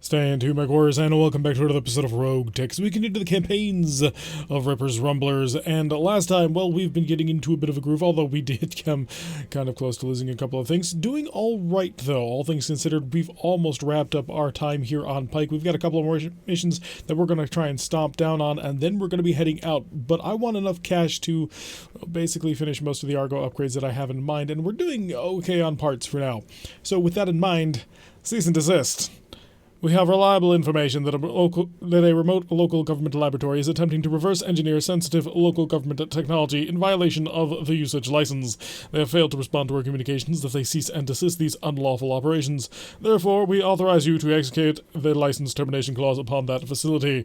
Stand to MechWarriors, and welcome back to another episode of RogueTech as we continue the campaigns of Rippers, Rumblers, and last time, well, we've been getting into a bit of a groove, although we did come kind of close to losing a couple of things. Doing all right, though, all things considered. We've almost wrapped up our time here on Pike. We've got a couple of more missions that we're going to try and stomp down on, and then we're going to be heading out, but I want enough cash to basically finish most of the Argo upgrades that I have in mind, and we're doing okay on parts for now. So with that in mind, cease and desist. We have reliable information that a remote local government laboratory is attempting to reverse engineer sensitive local government technology in violation of the usage license. They have failed to respond to our communications that they cease and desist these unlawful operations. Therefore, we authorize you to execute the license termination clause upon that facility.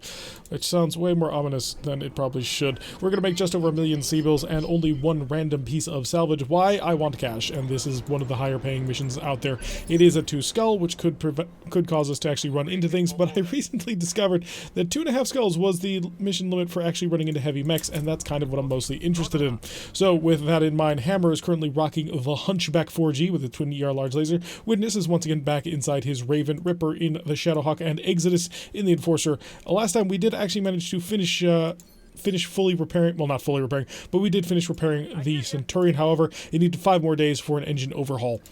Which sounds way more ominous than it probably should. We're going to make just over 1 million C-bills and only one random piece of salvage. Why? I want cash, and this is one of the higher paying missions out there. It is a 2 skull, which could cause us to actually run into things, but I recently discovered that 2.5 skulls was the mission limit for actually running into heavy mechs, and that's kind of what I'm mostly interested in. So with that in mind, Hammer is currently rocking the Hunchback 4G with a twin ER large laser. Witness is once again back inside his Raven, Ripper in the Shadowhawk, and Exodus in the Enforcer. Last time we did actually manage to finish fully repairing, well, not fully repairing, but we did finish repairing the Centurion. However, it needed 5 more days for an engine overhaul.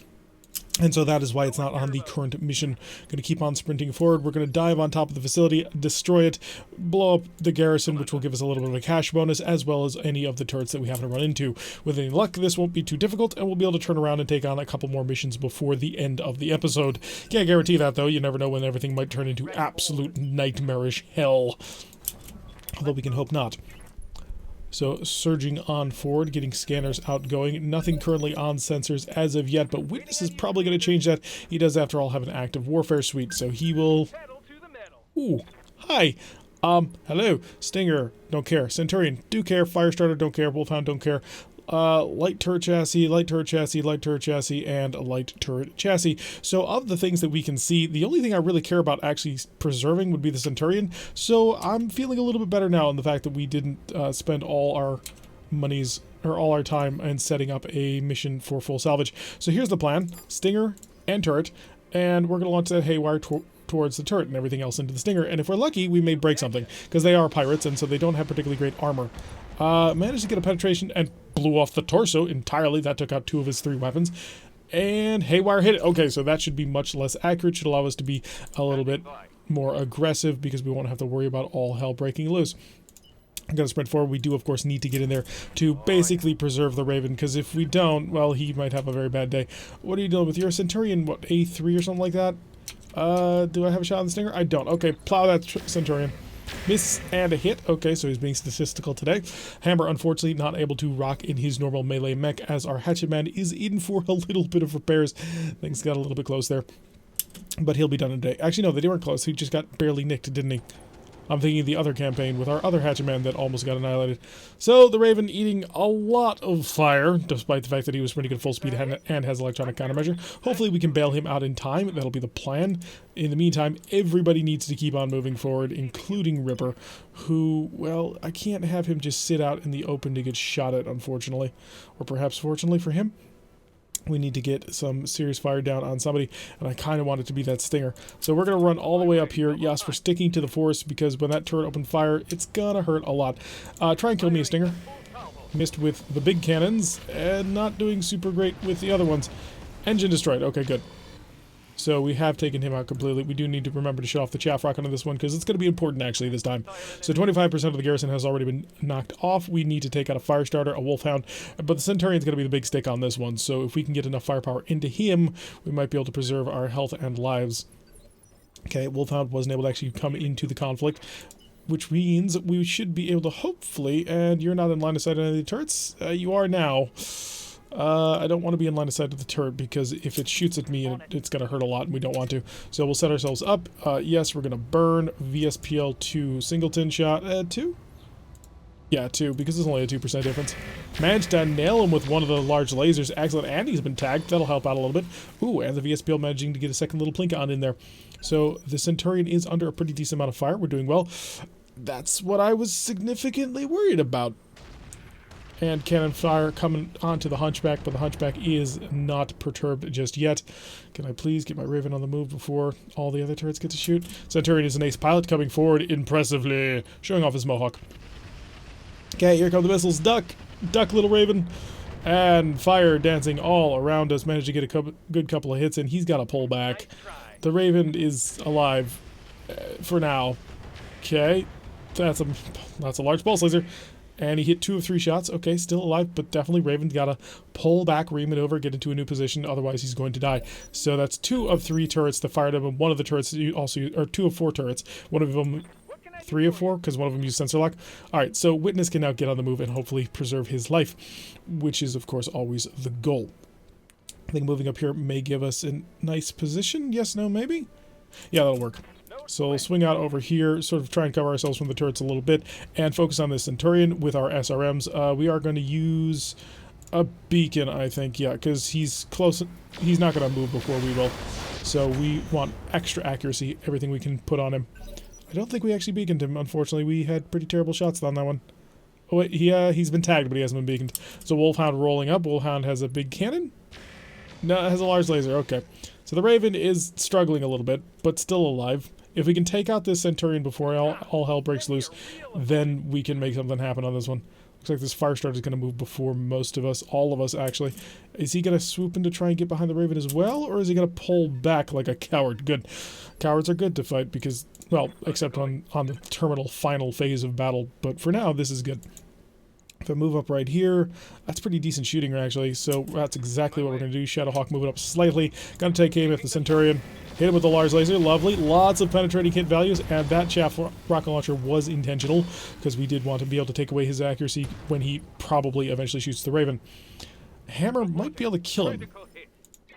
And so that is why it's not on the current mission. Going to keep on sprinting forward. We're going to dive on top of the facility, destroy it, blow up the garrison, which will give us a little bit of a cash bonus, as well as any of the turrets that we happen to run into. With any luck, this won't be too difficult, and we'll be able to turn around and take on a couple more missions before the end of the episode. Can't guarantee that, though. You never know when everything might turn into absolute nightmarish hell. Although we can hope not. So, surging on forward, getting scanners outgoing. Nothing currently on sensors as of yet, but Witness is probably going to change that. He does, after all, have an active warfare suite, so he will... Ooh, hi. Hello. Stinger, don't care. Centurion, do care. Firestarter, don't care. Wolfhound, don't care. Light turret chassis, light turret chassis, light turret chassis, and light turret chassis. So of the things that we can see, the only thing I really care about actually preserving would be the Centurion. So I'm feeling a little bit better now in the fact that we didn't spend all our monies or all our time in setting up a mission for full salvage. So here's the plan: Stinger and turret, and we're going to launch that haywire towards the turret and everything else into the Stinger. And if we're lucky, we may break something, because they are pirates, and so they don't have particularly great armor. Managed to get a penetration and blew off the torso entirely. That took out 2 of his 3 weapons. And haywire hit it. Okay, so that should be much less accurate. Should allow us to be a little bit more aggressive, because we won't have to worry about all hell breaking loose. I'm going to sprint forward. We do, of course, need to get in there to basically preserve the Raven, because if we don't, well, he might have a very bad day. What are you doing with your Centurion? What, A3 or something like that? Do I have a shot on the Stinger? I don't. Okay, plow that Centurion. Miss and a hit. Okay, so he's being statistical today. Hammer, unfortunately, not able to rock in his normal melee mech, as our Hatchet Man is in for a little bit of repairs. Things got a little bit close there. But he'll be done in a day. Actually, no, they weren't close. He just got barely nicked, didn't he? I'm thinking of the other campaign with our other Hatchet Man that almost got annihilated. So, the Raven eating a lot of fire, despite the fact that he was pretty good full speed and has electronic countermeasure. Hopefully we can bail him out in time. That'll be the plan. In the meantime, everybody needs to keep on moving forward, including Ripper, who, well, I can't have him just sit out in the open to get shot at, unfortunately. Or perhaps fortunately for him. We need to get some serious fire down on somebody, and I kind of want it to be that Stinger. So we're going to run all the way up here. Yes, we're sticking to the force, because when that turret opened fire, it's going to hurt a lot. Try and kill me a Stinger. Missed with the big cannons, and not doing super great with the other ones. Engine destroyed. Okay, good. So we have taken him out completely. We do need to remember to shut off the chaff rocket on this one, because it's going to be important actually this time. So 25% of the garrison has already been knocked off. We need to take out a Firestarter, a Wolfhound, but the Centurion's going to be the big stick on this one. So if we can get enough firepower into him, we might be able to preserve our health and lives. Okay, Wolfhound wasn't able to actually come into the conflict, which means we should be able to hopefully, and you're not in line of sight on any of the turrets? You are now. I don't want to be in line of sight of the turret, because if it shoots at me, it's going to hurt a lot, and we don't want to. So we'll set ourselves up. Yes, we're going to burn VSPL 2 singleton shot. 2? Yeah, 2, because there's only a 2% difference. Managed to nail him with one of the large lasers. Excellent. And he's been tagged. That'll help out a little bit. Ooh, and the VSPL managing to get a second little plink on in there. So the Centurion is under a pretty decent amount of fire. We're doing well. That's what I was significantly worried about. And cannon fire coming onto the Hunchback, but the Hunchback is not perturbed just yet. Can I please get my Raven on the move before all the other turrets get to shoot? Centurion is an ace pilot coming forward impressively, showing off his Mohawk. Okay, here come the missiles. Duck! Duck, little Raven! And fire dancing all around us. Managed to get a good couple of hits in. He's got to pull back. The Raven is alive for now. Okay, that's a large pulse laser. And he hit 2 of 3 shots. Okay, still alive, but definitely Raven's got to pull back, ream it over, get into a new position, otherwise he's going to die. So that's 2 of 3 turrets that fired him, and one of the turrets also, or 2 of 4 turrets. One of them, 3 of 4, because one of them used sensor lock. Alright, so Witness can now get on the move and hopefully preserve his life, which is, of course, always the goal. I think moving up here may give us a nice position. Yes, no, maybe? Yeah, that'll work. So we'll swing out over here, sort of try and cover ourselves from the turrets a little bit, and focus on this Centurion with our SRMs. We are going to use a beacon, I think, yeah, because he's close. He's not going to move before we will. So we want extra accuracy, everything we can put on him. I don't think we actually beaconed him, unfortunately. We had pretty terrible shots on that one. Oh, wait, he's been tagged, but he hasn't been beaconed. So Wolfhound rolling up. Wolfhound has a big cannon? No, it has a large laser, okay. So the Raven is struggling a little bit, but still alive. If we can take out this Centurion before all hell breaks loose, then we can make something happen on this one. Looks like this Firestarter is going to move before most of us, all of us actually. Is he going to swoop in to try and get behind the Raven as well, or is he going to pull back like a coward? Good. Cowards are good to fight because, well, except on the terminal final phase of battle, but for now, this is good. If I move up right here, that's pretty decent shooting actually, so that's exactly what we're going to do. Shadowhawk moving up slightly. Going to take aim at the Centurion. Hit him with the large laser, lovely. Lots of penetrating hit values, and that chaff rocket launcher was intentional, because we did want to be able to take away his accuracy when he probably eventually shoots the Raven. Hammer might be able to kill him,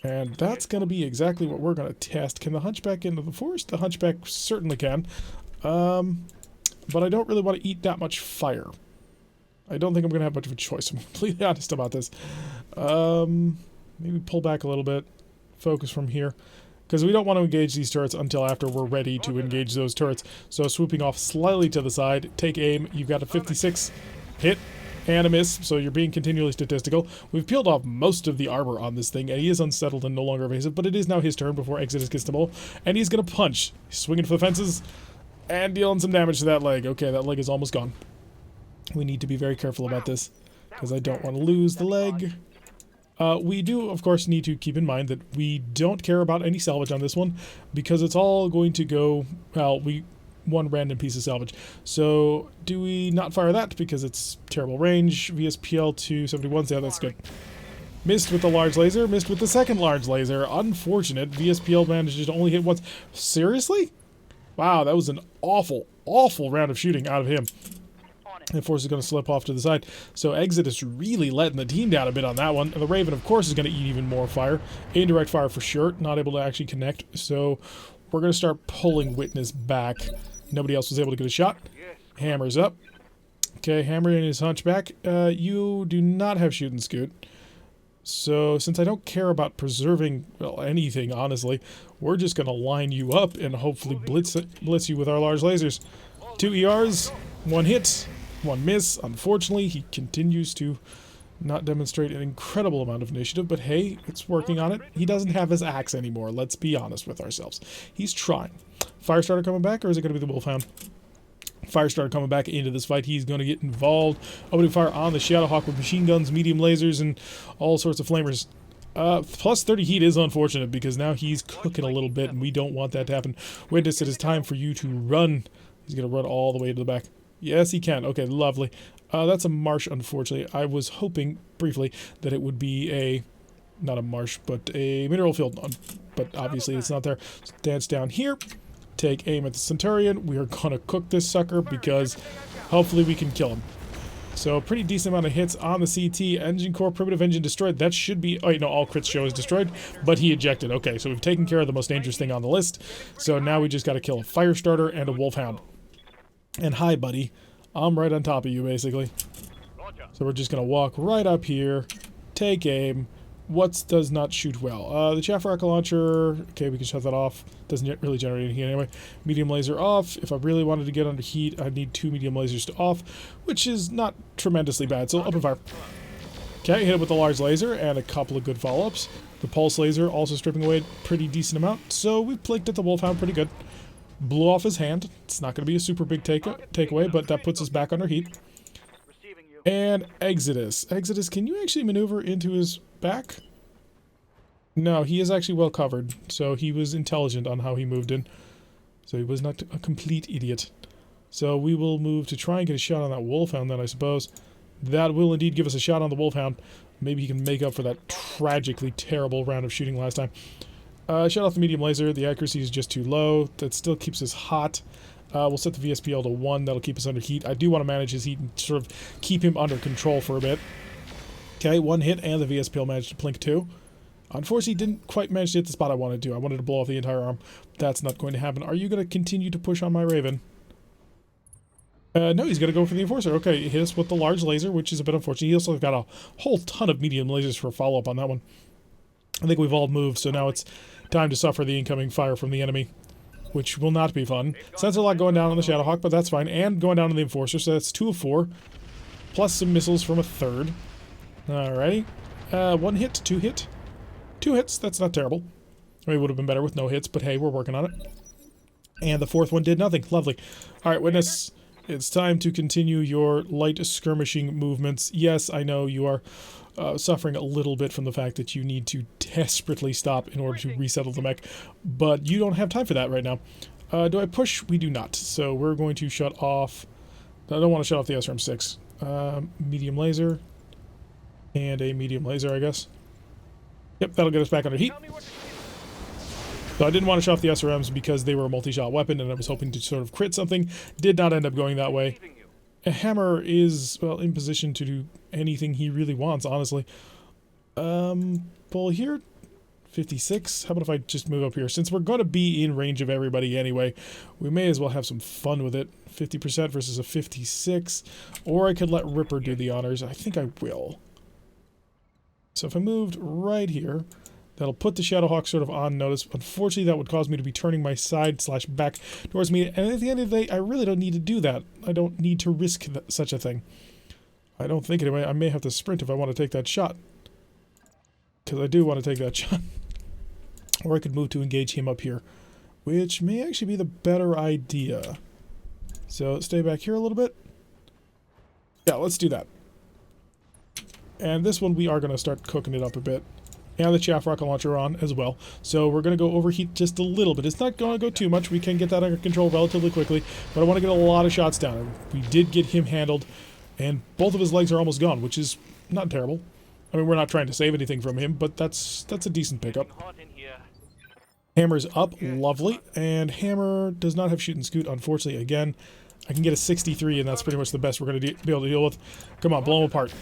and that's going to be exactly what we're going to test. Can the Hunchback get into the forest? The Hunchback certainly can, but I don't really want to eat that much fire. I don't think I'm going to have much of a choice. I'm completely honest about this. Maybe pull back a little bit, focus from here. Because we don't want to engage these turrets until after we're ready to engage those turrets. So swooping off slightly to the side, take aim. You've got a 56 hit and a miss, so you're being continually statistical. We've peeled off most of the armor on this thing, and he is unsettled and no longer evasive, but it is now his turn before Exodus gets the ball, and he's going to punch. He's swinging for the fences and dealing some damage to that leg. Okay, that leg is almost gone. We need to be very careful about this, because I don't want to lose the leg. We do, of course, need to keep in mind that we don't care about any salvage on this one, because it's all going to go, well, one random piece of salvage. So, do we not fire that because it's terrible range? VSPL 271, yeah, that's good. Missed with the large laser, missed with the second large laser. Unfortunate, VSPL managed to only hit once. Seriously? Wow, that was an awful, awful round of shooting out of him. And Force is going to slip off to the side. So Exodus really letting the team down a bit on that one. And the Raven, of course, is going to eat even more fire. Indirect fire for sure. Not able to actually connect. So we're going to start pulling Witness back. Nobody else was able to get a shot. Hammer's up. Okay, Hammer in his Hunchback. You do not have Shoot and Scoot. So since I don't care about preserving, well, anything, honestly, we're just going to line you up and hopefully blitz you with our large lasers. 2 ERs, 1 hit. 1 miss. Unfortunately, he continues to not demonstrate an incredible amount of initiative, but hey, it's working on it. He doesn't have his axe anymore, let's be honest with ourselves. He's trying. Firestarter coming back, or is it going to be the Wolfhound? Firestarter coming back into this fight. He's going to get involved. Opening fire on the Shadowhawk with machine guns, medium lasers, and all sorts of flamers. Plus 30 heat is unfortunate, because now he's cooking a little bit, and we don't want that to happen. Witness, it is time for you to run. He's going to run all the way to the back. Yes, he can. Okay, lovely. That's a marsh, unfortunately. I was hoping, briefly, that it would be not a marsh, but a mineral field. But obviously it's not there. So dance down here. Take aim at the Centurion. We are going to cook this sucker because hopefully we can kill him. So pretty decent amount of hits on the CT. Engine core, primitive engine destroyed. That should be... Oh, no, all crits show is destroyed, but he ejected. Okay, so we've taken care of the most dangerous thing on the list. So now we just got to kill a Firestarter and a Wolfhound. And hi, buddy. I'm right on top of you, basically. So we're just going to walk right up here, take aim. What does not shoot well? The chaff rocket launcher, okay, we can shut that off. Doesn't really generate any heat anyway. Medium laser off. If I really wanted to get under heat, I'd need 2 medium lasers to off, which is not tremendously bad. So open fire. Okay, hit it with the large laser and a couple of good follow-ups. The pulse laser also stripping away a pretty decent amount. So we plinked at the Wolfhound pretty good. Blew off his hand. It's not going to be a super big takeaway, but that puts us back under heat. And Exodus. Exodus, can you actually maneuver into his back? No, he is actually well covered. So he was intelligent on how he moved in. So he was not a complete idiot. So we will move to try and get a shot on that Wolfhound then, I suppose. That will indeed give us a shot on the Wolfhound. Maybe he can make up for that tragically terrible round of shooting last time. Shut off the medium laser. The accuracy is just too low. That still keeps us hot. We'll set the VSPL to 1. That'll keep us under heat. I do want to manage his heat and sort of keep him under control for a bit. Okay, 1 hit, and the VSPL managed to plink 2. Unfortunately, didn't quite manage to hit the spot I wanted to. I wanted to blow off the entire arm. That's not going to happen. Are you going to continue to push on my Raven? No, he's going to go for the Enforcer. Okay, hit us with the large laser, which is a bit unfortunate. He also got a whole ton of medium lasers for a follow-up on that one. I think we've all moved, so now it's time to suffer the incoming fire from the enemy, which will not be fun. Sensor lock going down on the Shadowhawk, but that's fine. And going down on the Enforcer, so that's 2 of 4. Plus some missiles from a 3rd. Alrighty. 1 hit, 2 hit. 2 hits, that's not terrible. I mean, it would have been better with no hits, but hey, we're working on it. And the 4th one did nothing. Lovely. Alright, Witness, it's time to continue your light skirmishing movements. Yes, I know you are suffering a little bit from the fact that you need to desperately stop in order to resettle the mech, but you don't have time for that right now. Do I push? We do not. So we're going to shut off... I don't want to shut off the SRM-6. Medium laser. And a medium laser, I guess. Yep, that'll get us back under heat. So I didn't want to shut off the SRMs because they were a multi-shot weapon and I was hoping to sort of crit something. Did not end up going that way. A hammer is, well, in position to do anything he really wants, honestly. Pull here. 56. How about if I just move up here? Since we're going to be in range of everybody anyway, we may as well have some fun with it. 50% versus a 56. Or I could let Ripper do the honors. I think I will. So if I moved right here, that'll put the Shadowhawk sort of on notice. Unfortunately, that would cause me to be turning my side/back towards me. And at the end of the day, I really don't need to do that. I don't need to risk such a thing. I don't think anyway. I may have to sprint if I want to take that shot. Because I do want to take that shot. Or I could move to engage him up here, which may actually be the better idea. So stay back here a little bit. Yeah, let's do that. And this one we are going to start cooking it up a bit. And the chaff rocket launcher on as well. So we're going to go overheat just a little bit. It's not going to go too much. We can get that under control relatively quickly. But I want to get a lot of shots down. We did get him handled. And both of his legs are almost gone, which is not terrible. I mean, we're not trying to save anything from him, but that's a decent pickup. Hammer's up. Lovely. And Hammer does not have shoot and scoot, unfortunately. Again, I can get a 63, and that's pretty much the best we're going to be able to deal with. Come on, blow him apart.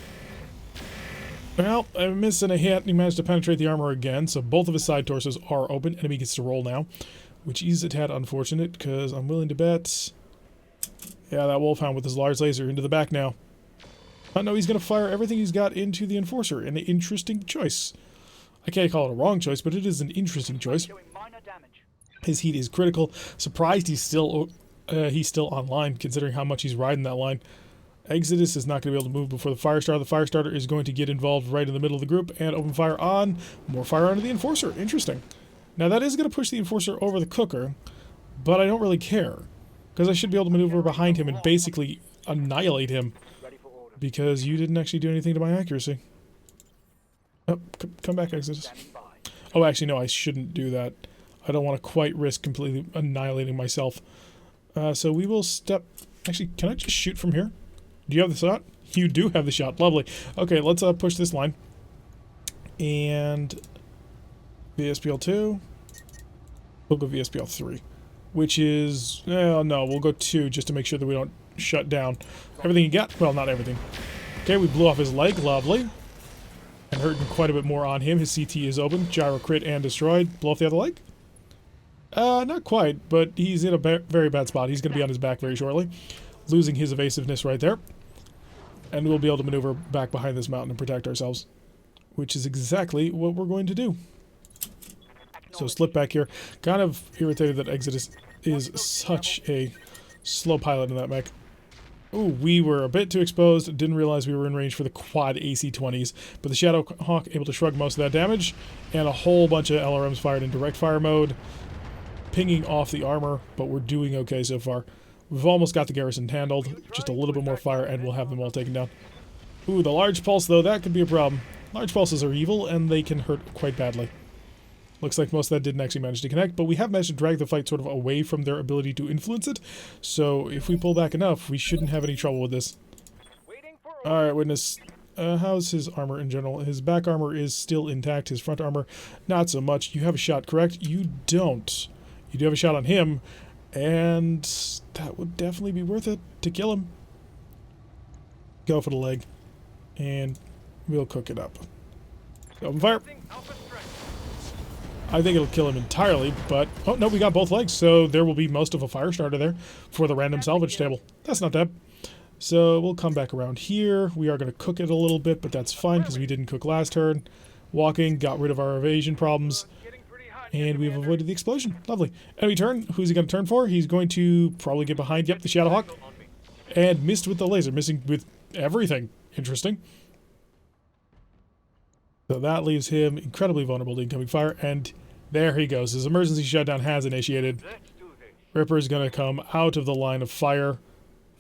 Well, I missed in a hit, and he managed to penetrate the armor again, so both of his side torsos are open. Enemy gets to roll now, which is a tad unfortunate, because I'm willing to bet... Yeah, that Wolfhound with his large laser into the back now. Oh no, he's going to fire everything he's got into the Enforcer. An interesting choice. I can't call it a wrong choice, but it is an interesting choice. His heat is critical. Surprised he's still online, considering how much he's riding that line. Exodus is not going to be able to move before the Firestarter. The Firestarter is going to get involved right in the middle of the group and open fire on. More fire onto the Enforcer. Interesting. Now that is going to push the Enforcer over the cooker, but I don't really care. Because I should be able to maneuver behind him and basically annihilate him. Because you didn't actually do anything to my accuracy. Oh, come back, Exodus. Oh, actually, no, I shouldn't do that. I don't want to quite risk completely annihilating myself. So we will step... Actually, can I just shoot from here? Do you have the shot? You do have the shot. Lovely. Okay, let's push this line. And... VSPL 2. We'll go VSPL 3. Which is... no, we'll go 2 just to make sure that we don't shut down everything you got. Well, not everything. Okay, we blew off his leg. Lovely. And hurting quite a bit more on him. His CT is open. Gyro crit and destroyed. Blow off the other leg? Not quite, but he's in a very bad spot. He's going to be on his back very shortly. Losing his evasiveness right there. And we'll be able to maneuver back behind this mountain and protect ourselves. which is exactly what we're going to do. So slip back here. Kind of irritated that Exodus is such a slow pilot in that mech. Ooh, we were a bit too exposed. Didn't realize we were in range for the quad AC-20s. But the Shadow Hawk able to shrug most of that damage. And a whole bunch of LRMs fired in direct fire mode. Pinging off the armor, but we're doing okay so far. We've almost got the garrison handled. Just a little bit more fire and we'll have them all taken down. Ooh, the large pulse though, that could be a problem. Large pulses are evil and they can hurt quite badly. Looks like most of that didn't actually manage to connect, but we have managed to drag the fight sort of away from their ability to influence it. So if we pull back enough, we shouldn't have any trouble with this. Alright, Witness. How's his armor in general? His back armor is still intact. His front armor, not so much. You have a shot, correct? You don't. You do have a shot on him, and that would definitely be worth it to kill him. Go for the leg, and we'll cook it up. Open fire. I think it'll kill him entirely, but... Oh, no, we got both legs, so there will be most of a fire starter there for the random salvage table. That's not bad. So we'll come back around here. We are going to cook it a little bit, but that's fine because we didn't cook last turn. Walking, got rid of our evasion problems, and we've avoided the explosion. Lovely. Enemy turn. Who's he going to turn for? He's going to probably get behind, yep, the Shadowhawk. And missed with the laser, missing with everything. Interesting. So that leaves him incredibly vulnerable to incoming fire, and there he goes. His emergency shutdown has initiated. Ripper's going to come out of the line of fire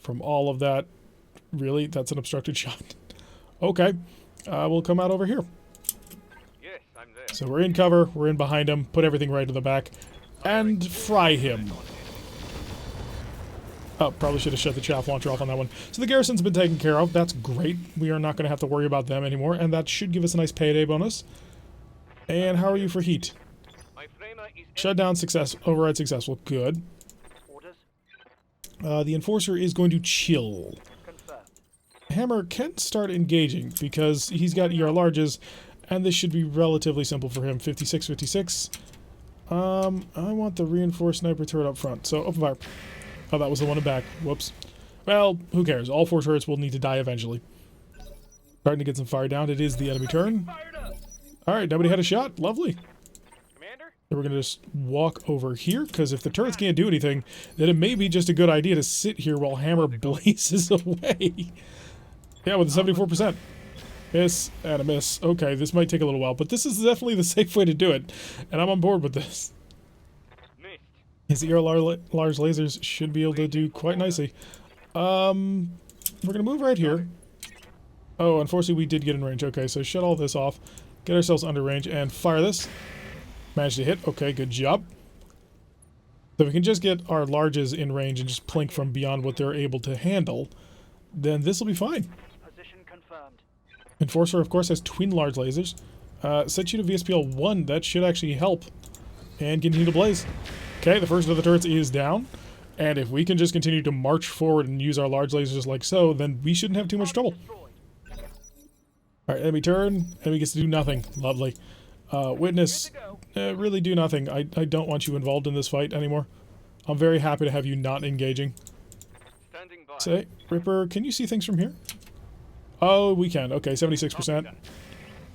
from all of that. Really? That's an obstructed shot. Okay. We'll come out over here. Yes, I'm there. So we're in cover, we're in behind him, put everything right to the back, and fry him. Oh, probably should have shut the chaff launcher off on that one. So the garrison's been taken care of. That's great. We are not going to have to worry about them anymore, and that should give us a nice payday bonus. And how are you for heat? Shutdown success. Override successful. Good. The Enforcer is going to chill. Hammer can start engaging because he's got ER larges, and this should be relatively simple for him. 56, 56. I want the reinforced sniper turret up front, so open fire. Oh, that was the one in back. Whoops. Well, who cares? All 4 turrets will need to die eventually. Starting to get some fire down. It is the enemy turn. Alright, nobody had a shot. Lovely. Commander? So we're going to just walk over here, because if the turrets can't do anything, then it may be just a good idea to sit here while Hammer blazes away. Yeah, with a 74%. Miss and a miss. Okay, this might take a little while, but this is definitely the safe way to do it, and I'm on board with this. His ER large lasers should be able to do quite nicely. We're going to move right here. Oh, unfortunately we did get in range. Okay, so shut all this off. Get ourselves under range and fire this. Managed to hit. Okay, good job. So if we can just get our larges in range and just plink from beyond what they're able to handle, then this will be fine. Position confirmed. Enforcer, of course, has twin large lasers. Set you to VSPL 1. That should actually help. And continue to blaze. Okay, the first of the turrets is down. And if we can just continue to march forward and use our large lasers like so, then we shouldn't have too much trouble. Alright, enemy turn. Enemy gets to do nothing. Lovely. Witness, really do nothing. I don't want you involved in this fight anymore. I'm very happy to have you not engaging. Standing by. Say, Ripper, can you see things from here? Oh, we can. Okay, 76%.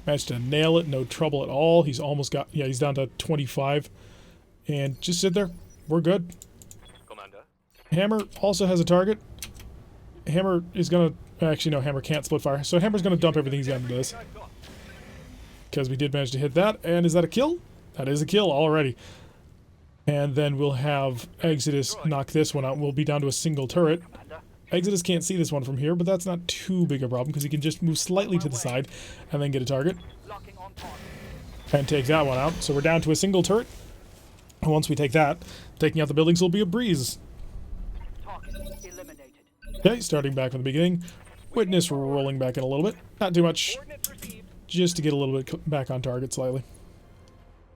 Managed to nail it. No trouble at all. He's almost got... Yeah, he's down to 25. And just sit there. We're good. Commander. Hammer also has a target. Hammer is going to... Actually, no, Hammer can't split fire. So Hammer's going to dump everything he's got into this. Because we did manage to hit that. And is that a kill? That is a kill already. And then we'll have Exodus knock this one out. We'll be down to a single turret. Exodus can't see this one from here, but that's not too big a problem because he can just move slightly to the side and then get a target. And take that one out. So we're down to a single turret. And once we take that, taking out the buildings will be a breeze. Okay, starting back from the beginning. Witness rolling back in a little bit. Not too much. Just to get a little bit back on target slightly.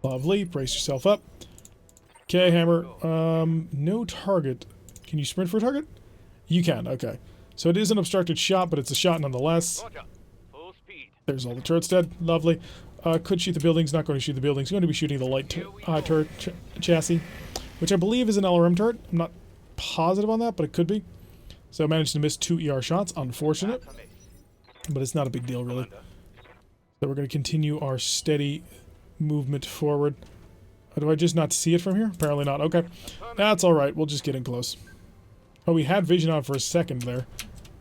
Lovely. Brace yourself up. Okay, Hammer. No target. Can you sprint for a target? You can, okay. So it is an obstructed shot, but it's a shot nonetheless. Full speed. There's all the turrets dead. Lovely. Could shoot the buildings. Not going to shoot the buildings. Going to be shooting the light turret chassis, which I believe is an LRM turret. I'm not positive on that, but it could be. So I managed to miss 2 ER shots. Unfortunate. But it's not a big deal, really. So we're going to continue our steady movement forward. Do I just not see it from here? Apparently not. Okay. That's alright. We'll just get in close. Oh, we had vision on for a second there.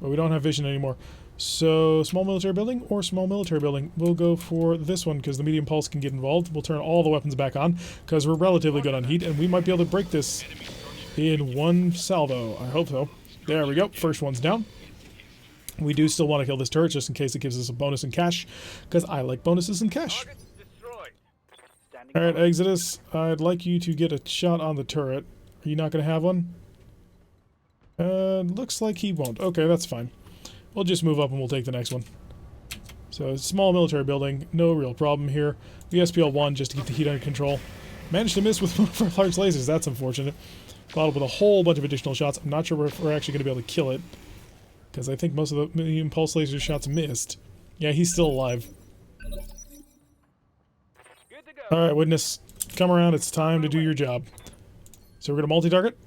But we don't have vision anymore. So, small military building or small military building? We'll go for this one because the medium pulse can get involved. We'll turn all the weapons back on because we're relatively good on heat and we might be able to break this in one salvo. I hope so. There we go. First one's down. We do still want to kill this turret just in case it gives us a bonus in cash because I like bonuses in cash. Alright, Exodus, I'd like you to get a shot on the turret. Are you not going to have one? Looks like he won't. Okay, that's fine. We'll just move up and we'll take the next one. So, small military building, no real problem here. The SPL-1 just to keep the heat under control. Managed to miss with one of our large lasers, that's unfortunate. Followed with a whole bunch of additional shots. I'm not sure if we're actually going to be able to kill it. Because I think most of the medium pulse laser shots missed. Yeah, he's still alive. Alright, Witness, come around, it's time to do your job. So we're going to multi-target.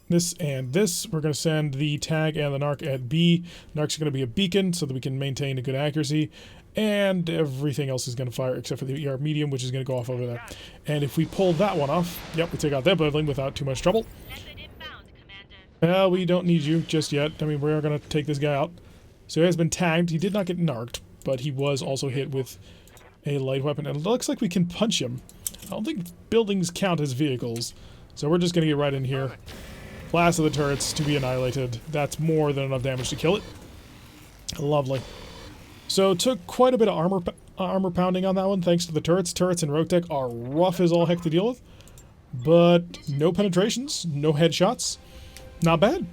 This and this. We're going to send the tag and the narc at B. Narc's going to be a beacon so that we can maintain a good accuracy. And everything else is going to fire except for the ER medium, which is going to go off over there. And if we pull that one off, yep, we take out that building without too much trouble. We don't need you just yet. I mean, we are going to take this guy out. So he has been tagged. He did not get narked, but he was also hit with a light weapon. And it looks like we can punch him. I don't think buildings count as vehicles. So we're just going to get right in here. Last of the turrets to be annihilated. That's more than enough damage to kill it. Lovely. So took quite a bit of armor pounding on that one thanks to the turrets. Turrets in RogueTech are rough as all heck to deal with. But no penetrations, no headshots. Not bad.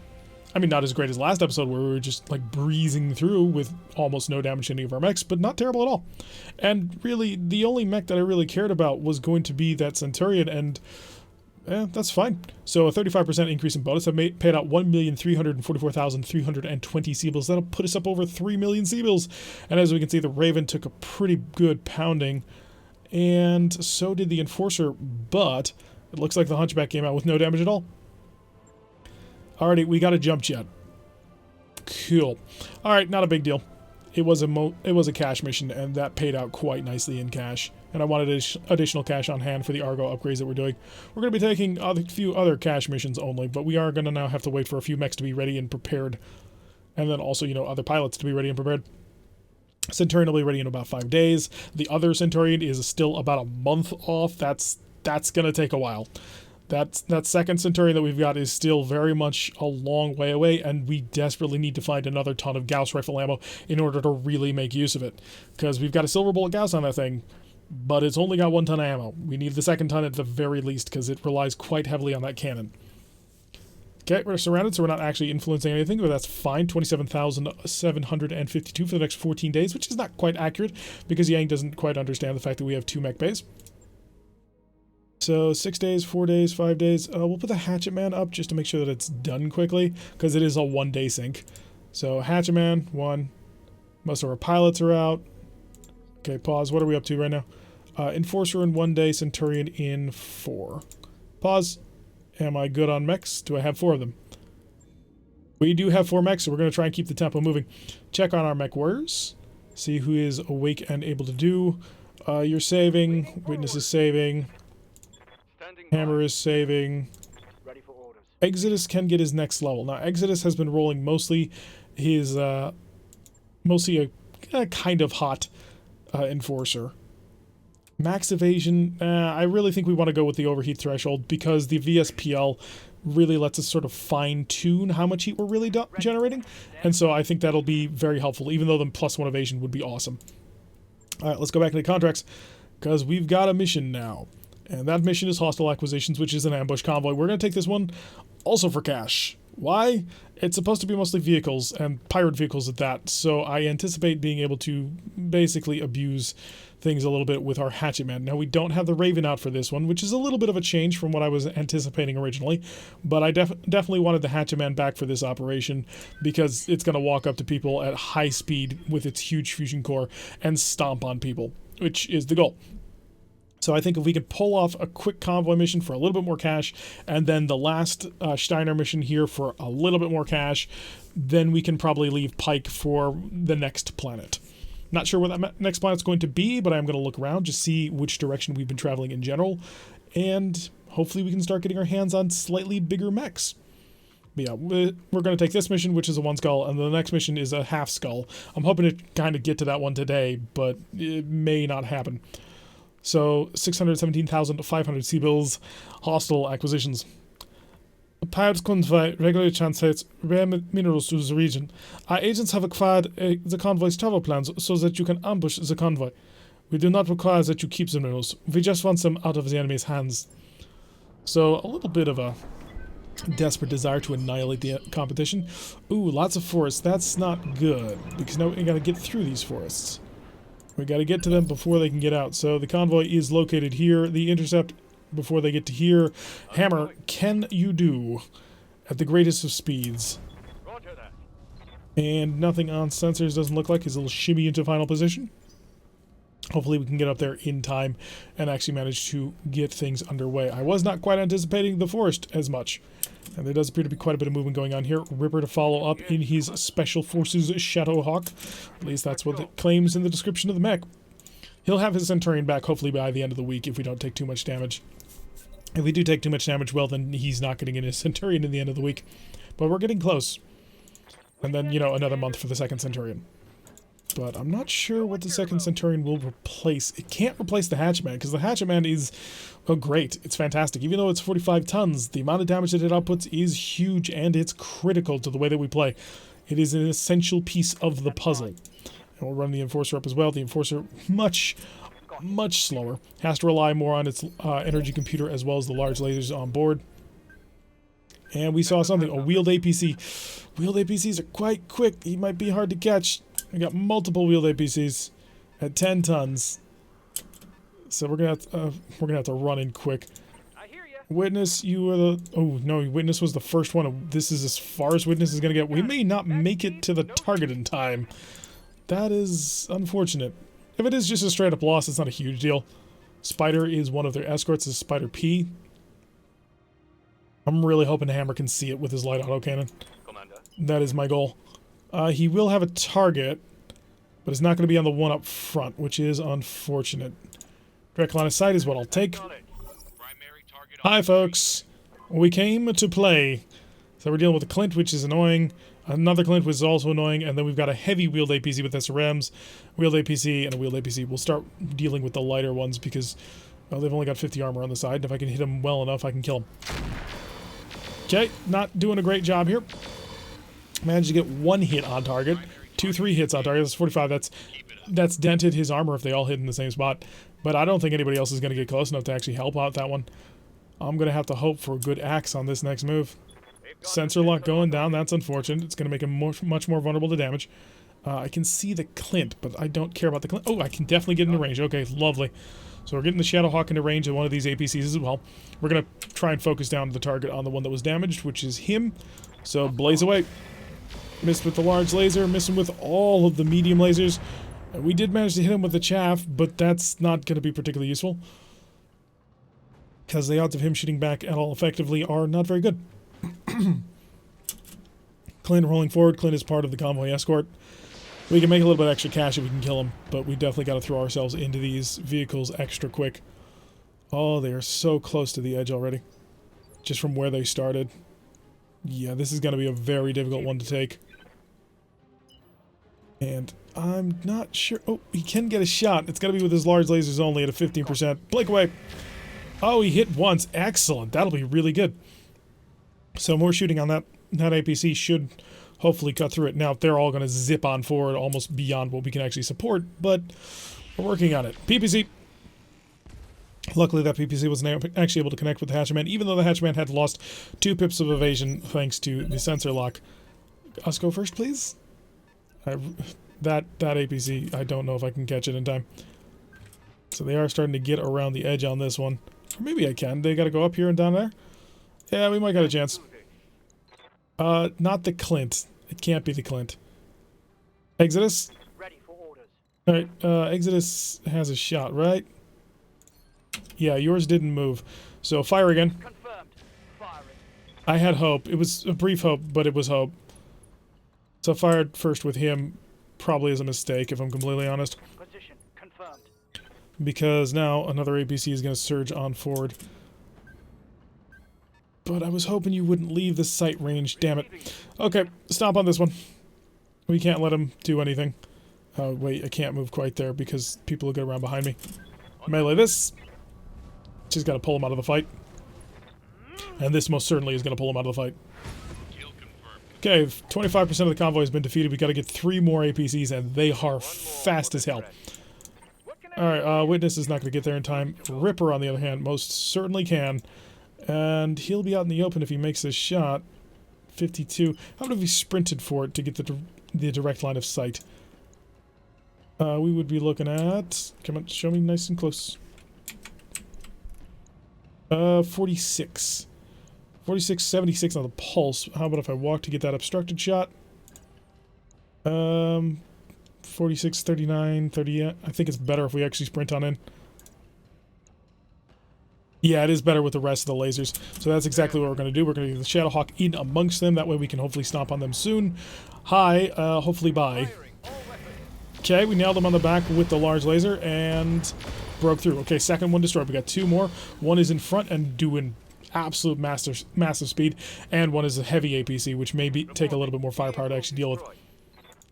I mean, not as great as last episode where we were just like breezing through with almost no damage to any of our mechs, but not terrible at all. And really, the only mech that I really cared about was going to be that Centurion, and that's fine. So a 35% increase in bonus. I've paid out 1,344,320 Seabills. That'll put us up over 3 million Seabills. And as we can see, the Raven took a pretty good pounding, and so did the Enforcer, but it looks like the Hunchback came out with no damage at all. Alrighty, we got a jump jet. Cool. Alright, not a big deal. It was a cash mission, and that paid out quite nicely in cash. And I wanted additional cash on hand for the Argo upgrades that we're doing. We're going to be taking a few other cash missions only, but we are going to now have to wait for a few mechs to be ready and prepared. And then also, you know, other pilots to be ready and prepared. Centurion will be ready in about 5 days. The other Centurion is still about a month off. That's going to take a while. That second Centurion that we've got is still very much a long way away, and we desperately need to find another ton of Gauss rifle ammo in order to really make use of it. Because we've got a silver bullet Gauss on that thing, but it's only got 1 ton of ammo. We need the second ton at the very least, because it relies quite heavily on that cannon. Okay, we're surrounded, so we're not actually influencing anything, but that's fine. 27,752 for the next 14 days, which is not quite accurate, because Yang doesn't quite understand the fact that we have 2 mech bays. So 6 days, 4 days, 5 days. We'll put the Hatchet Man up just to make sure that it's done quickly, because it is a 1-day sync. So Hatchet Man, 1. Most of our pilots are out. Okay, pause. What are we up to right now? Enforcer in 1 day, Centurion in 4. Pause. Am I good on mechs? Do I have 4 of them? We do have 4 mechs, so we're going to try and keep the tempo moving. Check on our MechWarriors. See who is awake and able to do. You're saving. Witness is saving. Hammer is saving. Exodus can get his next level. Now, Exodus has been rolling mostly his, mostly a kind of hot Enforcer. Max evasion, I really think we want to go with the overheat threshold because the VSPL really lets us sort of fine-tune how much heat we're really generating. And so I think that'll be very helpful, even though the +1 evasion would be awesome. Alright, let's go back into contracts, because we've got a mission now. And that mission is Hostile Acquisitions, which is an ambush convoy. We're going to take this one also for cash. Why? It's supposed to be mostly vehicles, and pirate vehicles at that, so I anticipate being able to basically abuse things a little bit with our Hatchet Man. Now, we don't have the Raven out for this one, which is a little bit of a change from what I was anticipating originally, but I definitely wanted the Hatchet Man back for this operation, because it's going to walk up to people at high speed with its huge fusion core and stomp on people, which is the goal. So I think if we could pull off a quick convoy mission for a little bit more cash, and then the last Steiner mission here for a little bit more cash, then we can probably leave Pike for the next planet. Not sure where that next planet's going to be, but I'm going to look around, just see which direction we've been traveling in general, and hopefully we can start getting our hands on slightly bigger mechs. But yeah, we're going to take this mission, which is a 1 skull, and the next mission is a half skull. I'm hoping to kind of get to that one today, but it may not happen. So, 617,500 sea-bills, hostile acquisitions. Pirates convoy regularly translates rare minerals to the region. Our agents have acquired the convoy's travel plans so that you can ambush the convoy. We do not require that you keep the minerals. We just want them out of the enemy's hands. So, a little bit of a desperate desire to annihilate the competition. Ooh, lots of forests. That's not good, because now we gotta get through these forests. We gotta get to them before they can get out. So the convoy is located here. The intercept before they get to here. Hammer, can you do at the greatest of speeds? And nothing on sensors, doesn't look like. His little shimmy into final position. Hopefully we can get up there in time and actually manage to get things underway. I was not quite anticipating the forest as much. And there does appear to be quite a bit of movement going on here. Ripper to follow up in his Special Forces Shadowhawk. At least that's what it claims in the description of the mech. He'll have his Centurion back hopefully by the end of the week if we don't take too much damage. If we do take too much damage, well, then he's not getting in his Centurion in the end of the week. But we're getting close. And then, you know, another month for the second Centurion. But I'm not sure what the second Centurion will replace. It can't replace the Hatchetman, because the Hatchetman is, well, great. It's fantastic. Even though it's 45 tons, the amount of damage that it outputs is huge, and it's critical to the way that we play. It is an essential piece of the puzzle. And we'll run the Enforcer up as well. The Enforcer, much slower. Has to rely more on its energy computer as well as the large lasers on board. And we saw something, a wheeled APC. Wheeled APCs are quite quick. He might be hard to catch. We got multiple wheeled APCs at 10 tons. So we're gonna have to run in quick. I hear ya. Witness, you are the... Oh, no, Witness was the first one. This is as far as Witness is gonna get. We may not make it to the target in time. That is unfortunate. If it is just a straight-up loss, it's not a huge deal. Spider is one of their escorts, is Spider P. I'm really hoping Hammer can see it with his light autocannon. Commander. That is my goal. He will have a target, but it's not going to be on the one up front, which is unfortunate. Direct line of sight is what I'll take. Hi, folks. We came to play. So we're dealing with a Clint, which is annoying. Another Clint, which is also annoying. And then we've got a heavy wheeled APC with SRMs, wheeled APC, and a wheeled APC. We'll start dealing with the lighter ones because, well, they've only got 50 armor on the side. And if I can hit them well enough, I can kill them. Okay, not doing a great job here. Managed to get 1 hit on target. 2-3 hits on target. That's 45. That's dented his armor if they all hit in the same spot. But I don't think anybody else is going to get close enough to actually help out that one. I'm going to have to hope for a good axe on this next move. Sensor lock going down. That's unfortunate. It's going to make him much more vulnerable to damage. I can see the Clint, but I don't care about the Clint. Oh, I can definitely get into range. Okay, lovely. So we're getting the Shadowhawk into range of one of these APCs as well. We're going to try and focus down the target on the one that was damaged, which is him. So blaze away. Missed with the large laser, missing with all of the medium lasers. We did manage to hit him with the chaff, but that's not going to be particularly useful. Because the odds of him shooting back at all effectively are not very good. Clint rolling forward. Clint is part of the convoy escort. We can make a little bit extra cash if we can kill him, but we definitely got to throw ourselves into these vehicles extra quick. Oh, they are so close to the edge already. Just from where they started. Yeah, this is going to be a very difficult one to take. And I'm not sure... Oh, he can get a shot. It's going to be with his large lasers only at a 15%. Blink away. Oh, he hit once. Excellent. That'll be really good. So more shooting on that APC should hopefully cut through it. Now, they're all going to zip on forward almost beyond what we can actually support, but we're working on it. PPC. Luckily, that PPC wasn't actually able to connect with the Hatchman, even though the Hatchman had lost 2 pips of evasion thanks to the sensor lock. Us go first, please? That APC, I don't know if I can catch it in time. So they are starting to get around the edge on this one. Or maybe I can. They got to go up here and down there? Yeah, we might got a chance. Not the Clint. It can't be the Clint. Exodus? Ready for orders. Alright, Exodus has a shot, right? Yeah, yours didn't move. So fire again. Confirmed. Firing. I had hope. It was a brief hope, but it was hope. So I fired first with him. probably is a mistake, if I'm completely honest. Position confirmed. Because now another APC is going to surge on forward. But I was hoping you wouldn't leave the sight range, damn it. Okay, stop on this one. We can't let him do anything. Oh, wait, I can't move quite there because people will get around behind me. Melee this. Just got to pull him out of the fight. And this most certainly is going to pull him out of the fight. Okay, 25% of the convoy has been defeated. We got to get 3 more APCs, and they are fast as hell. Alright, Witness is not going to get there in time. Ripper, on the other hand, most certainly can. And he'll be out in the open if he makes this shot. 52. How about if he sprinted for it to get the direct line of sight? We would be looking at... Come on, show me nice and close. 46. 46, 76 on the pulse. How about if I walk to get that obstructed shot? 46, 39, 30. I think it's better if we actually sprint on in. Yeah, it is better with the rest of the lasers. So that's exactly what we're going to do. We're going to get the Shadowhawk in amongst them. That way we can hopefully stomp on them soon. Hi, hopefully bye. Okay, we nailed them on the back with the large laser and broke through. Okay, second one destroyed. We got 2 more. One is in front and doing absolute massive speed. And one is a heavy APC, which may take a little bit more firepower to actually deal with.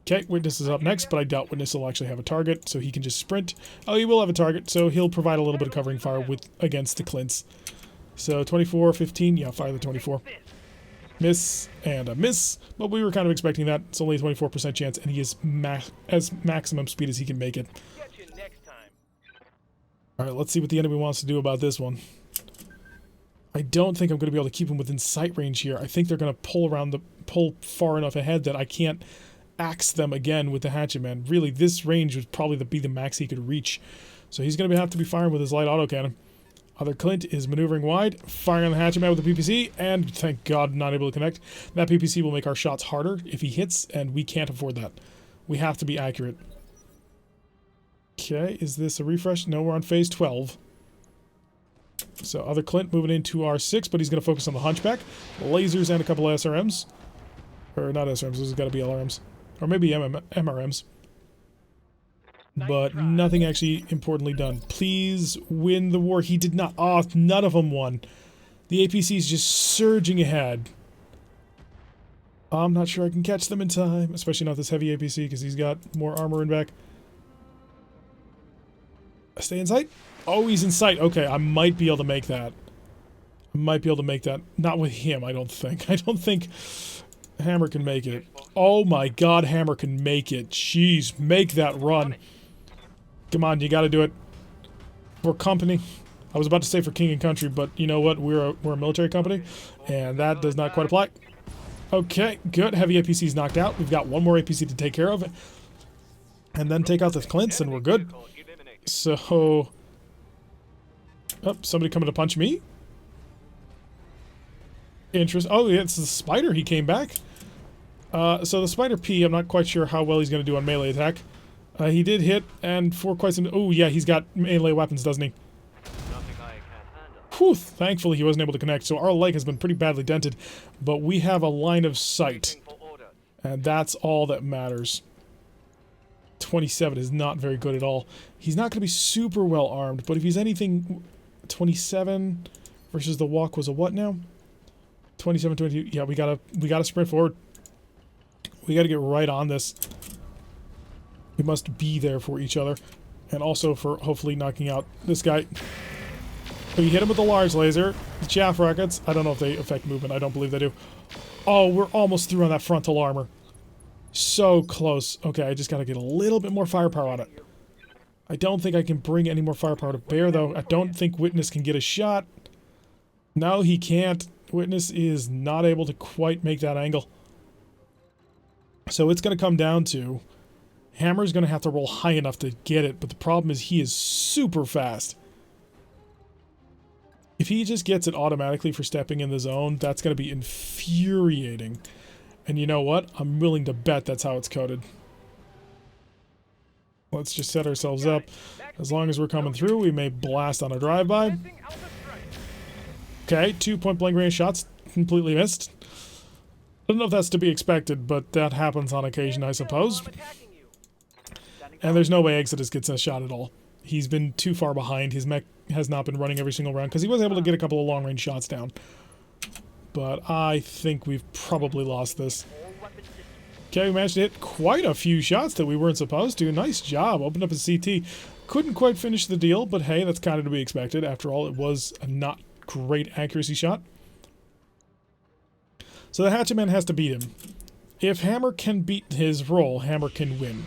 Okay, Witness is up next, but I doubt Witness will actually have a target, so he can just sprint. Oh, he will have a target, so he'll provide a little bit of covering fire against the Clints. So 24, 15, yeah, fire the 24. Miss and a miss, but we were kind of expecting that. It's only a 24% chance, and he is as maximum speed as he can make it. Alright, let's see what the enemy wants to do about this one. I don't think I'm going to be able to keep him within sight range here. I think they're going to pull far enough ahead that I can't axe them again with the Hatchet Man. Really, this range would probably be the max he could reach. So he's going to have to be firing with his light autocannon. Other Clint is maneuvering wide, firing on the Hatchet Man with the PPC, and thank God not able to connect. That PPC will make our shots harder if he hits, and we can't afford that. We have to be accurate. Okay, is this a refresh? No, we're on phase 12. So other Clint moving into R6, but he's going to focus on the Hunchback. Lasers and a couple of SRMs. Or not SRMs, those have got to be LRMs. Or maybe MRMs. But nothing actually importantly done. Please win the war. He did not. Oh, none of them won. The APC is just surging ahead. I'm not sure I can catch them in time. Especially not this heavy APC because he's got more armor in back. Stay in sight? Oh, he's in sight. Okay, I might be able to make that. I might be able to make that. Not with him, I don't think. I don't think Hammer can make it. Oh my God, Hammer can make it. Jeez, make that run. Come on, you gotta do it. For company. I was about to say for king and country, but you know what? We're a military company, and that does not quite apply. Okay, good. Heavy APC's knocked out. We've got 1 more APC to take care of. And then take out the Clints, and we're good. So... Oh, somebody coming to punch me? Oh, yeah, it's the Spider. He came back. So the Spider P, I'm not quite sure how well he's going to do on melee attack. He did hit, and for quite some... Oh, yeah, he's got melee weapons, doesn't he? Whew, thankfully he wasn't able to connect, so our leg has been pretty badly dented. But we have a line of sight. And that's all that matters. 27 is not very good at all. He's not going to be super well armed, but if he's anything... 27 versus the walk was a what now? 27, 22. Yeah, we gotta sprint forward. We gotta get right on this. We must be there for each other. And also for hopefully knocking out this guy. So you hit him with the large laser. The chaff rockets. I don't know if they affect movement. I don't believe they do. Oh, we're almost through on that frontal armor. So close. Okay, I just gotta get a little bit more firepower on it. I don't think I can bring any more firepower to bear, though. I don't think Witness can get a shot. No, he can't. Witness is not able to quite make that angle. So it's going to come down to... Hammer's going to have to roll high enough to get it, but the problem is he is super fast. If he just gets it automatically for stepping in the zone, that's going to be infuriating. And you know what? I'm willing to bet that's how it's coded. Let's just set ourselves up. As long as we're coming through, we may blast on a drive-by. Okay, 2 point-blank range shots. Completely missed. I don't know if that's to be expected, but that happens on occasion, I suppose. And there's no way Exodus gets a shot at all. He's been too far behind. His mech has not been running every single round because he was able to get a couple of long-range shots down. But I think we've probably lost this. All weapon systems. Okay, we managed to hit quite a few shots that we weren't supposed to. Nice job. Opened up a CT. Couldn't quite finish the deal, but hey, that's kind of to be expected. After all, it was a not great accuracy shot. So the Hatchetman has to beat him. If Hammer can beat his roll, Hammer can win.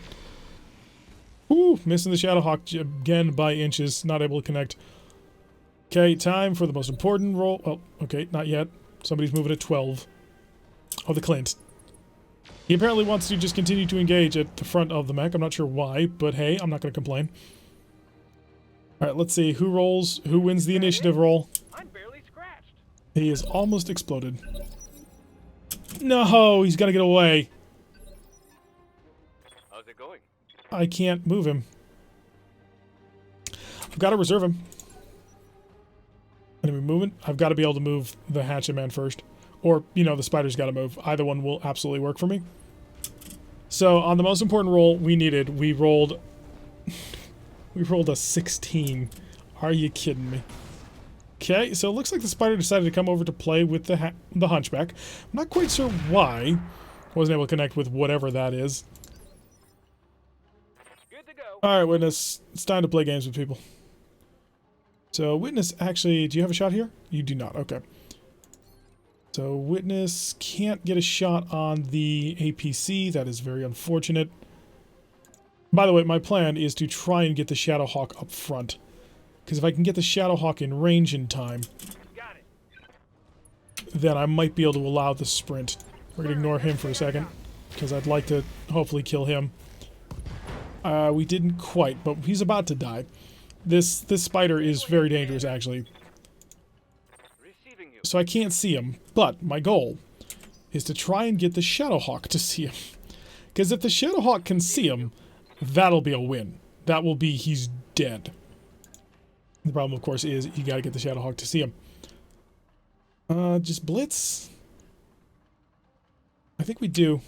Ooh, missing the Shadowhawk again by inches. Not able to connect. Okay, time for the most important roll. Oh, okay, not yet. Somebody's moving at 12. Oh, the Clint. He apparently wants to just continue to engage at the front of the mech. I'm not sure why, but hey, I'm not going to complain. Alright, let's see. Who rolls? Who wins the initiative roll? I'm barely scratched. He is almost exploded. No, he's got to get away. How's it going? I can't move him. I've got to reserve him. Enemy movement. I've got to be able to move the Hatchetman first. Or, you know, the spider's got to move. Either one will absolutely work for me. So, on the most important roll we needed, we rolled... we rolled a 16. Are you kidding me? Okay, so it looks like the spider decided to come over to play with the Hunchback. I'm not quite sure why. Wasn't able to connect with whatever that is. Good to go. Alright, Witness. It's time to play games with people. So, Witness, actually, do you have a shot here? You do not. Okay. So, Witness can't get a shot on the APC. That is very unfortunate. By the way, my plan is to try and get the Shadowhawk up front. Because if I can get the Shadowhawk in range in time, Got it. then I might be able to allow the sprint. We're going to ignore him for a second, because I'd like to hopefully kill him. We didn't quite, but he's about to die. This spider is very dangerous, actually. Receiving you. So I can't see him, but my goal is to try and get the Shadowhawk to see him. Because if the Shadowhawk can see him, that'll be a win. That will be, he's dead. The problem, of course, is you gotta get the Shadowhawk to see him. Just blitz? I think we do.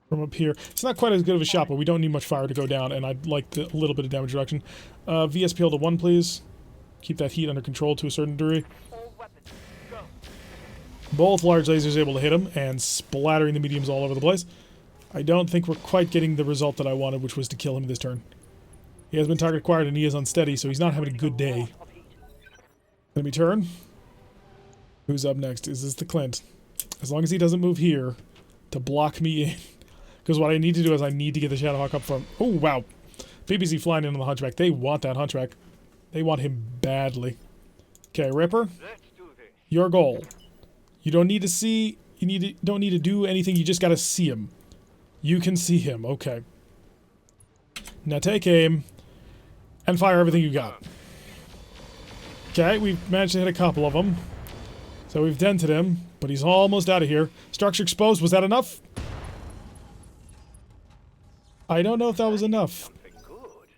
From up here. It's not quite as good of a shot, but we don't need much fire to go down, and I'd like a little bit of damage reduction. VSPL to 1, please. Keep that heat under control to a certain degree. All weapons. Go. Both large lasers able to hit him, and splattering the mediums all over the place. I don't think we're quite getting the result that I wanted, which was to kill him this turn. He has been target acquired, and he is unsteady, so he's not having a good day. Enemy turn. Who's up next? Is this the Clint? As long as he doesn't move here to block me in. Because what I need to do is I need to get the Shadowhawk up front. Oh, wow. PPC flying in on the Hunchback. They want that Hunchback. They want him badly. Okay, Ripper. Let's do this. Your goal. You don't need to see... don't need to do anything. You just got to see him. You can see him. Okay. Now take aim. And fire everything you got. Okay, we've managed to hit a couple of them. So we've dented him, but he's almost out of here. Structure exposed. Was that enough? I don't know if that was enough. Something good.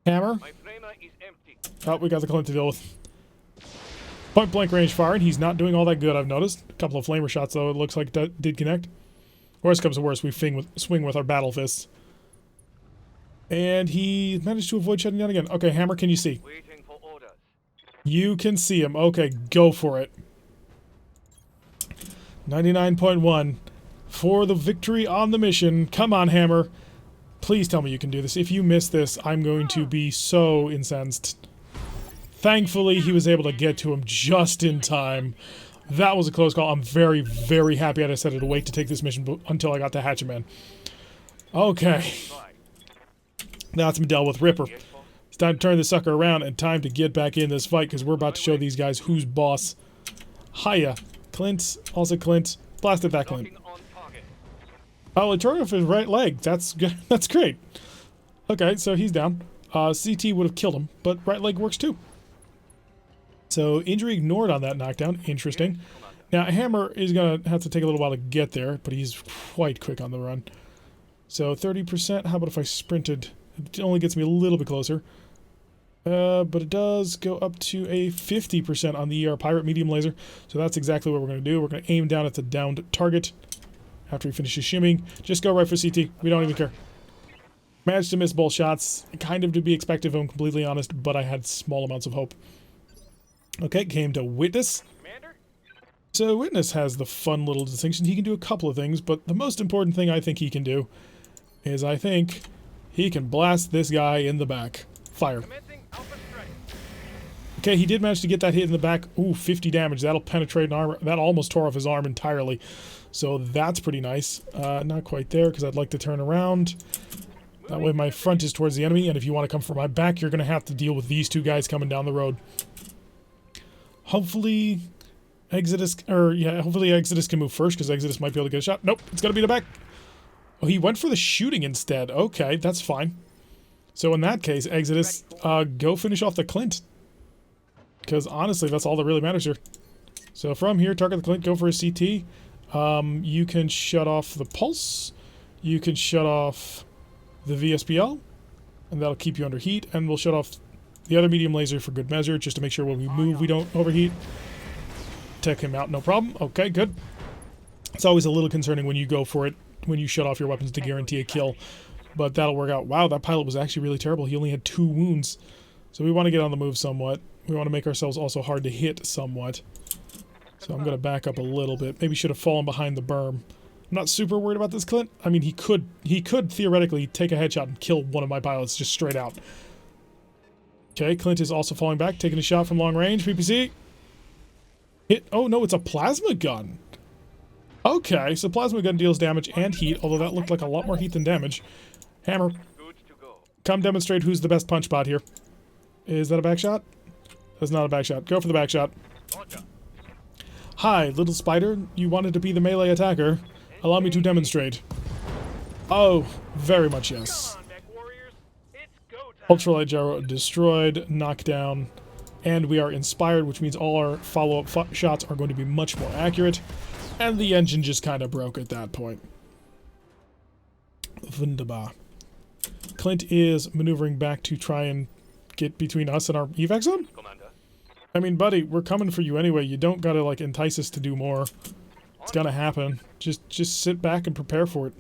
Hammer. My framer is empty. Oh, we got the Clint to deal with. Point blank range fire, and he's not doing all that good, I've noticed. A couple of flamer shots, though, it looks like did connect. Worst comes to worst, we swing with our battle fists. And he managed to avoid shutting down again. Okay, Hammer, can you see? Waiting for orders. You can see him. Okay, go for it. 99.1 for the victory on the mission. Come on, Hammer. Please tell me you can do this. If you miss this, I'm going to be so incensed. Thankfully, he was able to get to him just in time. That was a close call. I'm very, very happy I decided to wait to take this mission until I got to Hatchetman. Okay. Now it's been dealt with. Ripper. It's time to turn this sucker around and time to get back in this fight because we're about to show these guys who's boss. Hiya. Clint. Also Clint. Blasted that Clint. Oh, he tore off his right leg. That's good. That's great. Okay, so he's down. CT would have killed him, but right leg works too. So injury ignored on that knockdown. Interesting. Now Hammer is going to have to take a little while to get there, but he's quite quick on the run. So 30%. How about if I sprinted? It only gets me a little bit closer. But it does go up to a 50% on the ER Pirate medium laser. So that's exactly what we're going to do. We're going to aim down at the downed target. After he finishes shimming, just go right for CT. We don't even care. Managed to miss both shots, kind of to be expected if I'm completely honest, but I had small amounts of hope. Okay, came to Witness. Commander? So Witness has the fun little distinction. He can do a couple of things, but the most important thing I think he can do is I think he can blast this guy in the back. Fire. Commencing Alpha Strike. Okay, he did manage to get that hit in the back. Ooh, 50 damage. That'll penetrate an arm. That almost tore off his arm entirely. So that's pretty nice. Not quite there because I'd like to turn around. That way my front is towards the enemy, and if you want to come from my back, you're going to have to deal with these two guys coming down the road. Hopefully Exodus can move first, because Exodus might be able to get a shot. Nope, it's going to be the back. Oh, he went for the shooting instead. Okay, that's fine. So in that case, Exodus, go finish off the Clint. Because honestly, that's all that really matters here. So from here, target the Clint, go for a CT. You can shut off the pulse. You can shut off the VSPL, and that'll keep you under heat, and we'll shut off the other medium laser for good measure, just to make sure when we move we don't overheat. Take him out, no problem. Okay, good. It's always a little concerning when you go for it, when you shut off your weapons to guarantee a kill, but that'll work out. Wow, that pilot was actually really terrible. He only had 2 wounds, so we want to get on the move somewhat. We want to make ourselves also hard to hit somewhat. So I'm going to back up a little bit. Maybe should have fallen behind the berm. I'm not super worried about this Clint. I mean, he could theoretically take a headshot and kill one of my pilots just straight out. Okay, Clint is also falling back, taking a shot from long range. PPC. Hit. Oh, no, it's a plasma gun. Okay, so plasma gun deals damage and heat, although that looked like a lot more heat than damage. Hammer. Good to go. Come demonstrate who's the best punch bot here. Is that a back shot? That's not a back shot. Go for the back shot. Roger. Hi, little spider. You wanted to be the melee attacker. Allow me to demonstrate. Oh, very much yes. Come on, MechWarriors. It's go time. Ultralight gyro destroyed, knockdown, and we are inspired, which means all our follow-up shots are going to be much more accurate, and the engine just kind of broke at that point. Wunderbar. Clint is maneuvering back to try and get between us and our evac zone? Commander. I mean, buddy, we're coming for you anyway. You don't gotta, like, entice us to do more. It's gonna happen. Just sit back and prepare for it.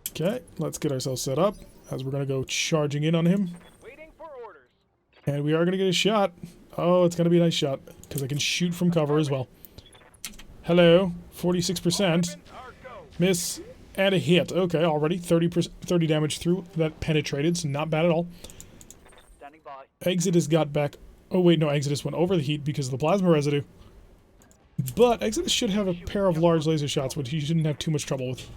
Okay, let's get ourselves set up, as we're gonna go charging in on him. Waiting for orders. And we are gonna get a shot. Oh, it's gonna be a nice shot, because I can shoot from cover as well. Hello, 46%. Weapons are go. Miss, and a hit. Okay, already 30 damage through. That penetrated, so not bad at all. Standing by. Exodus got back. Oh wait, no, Exodus went over the heat because of the plasma residue. But Exodus should have a pair of large laser shots, which he shouldn't have too much trouble with.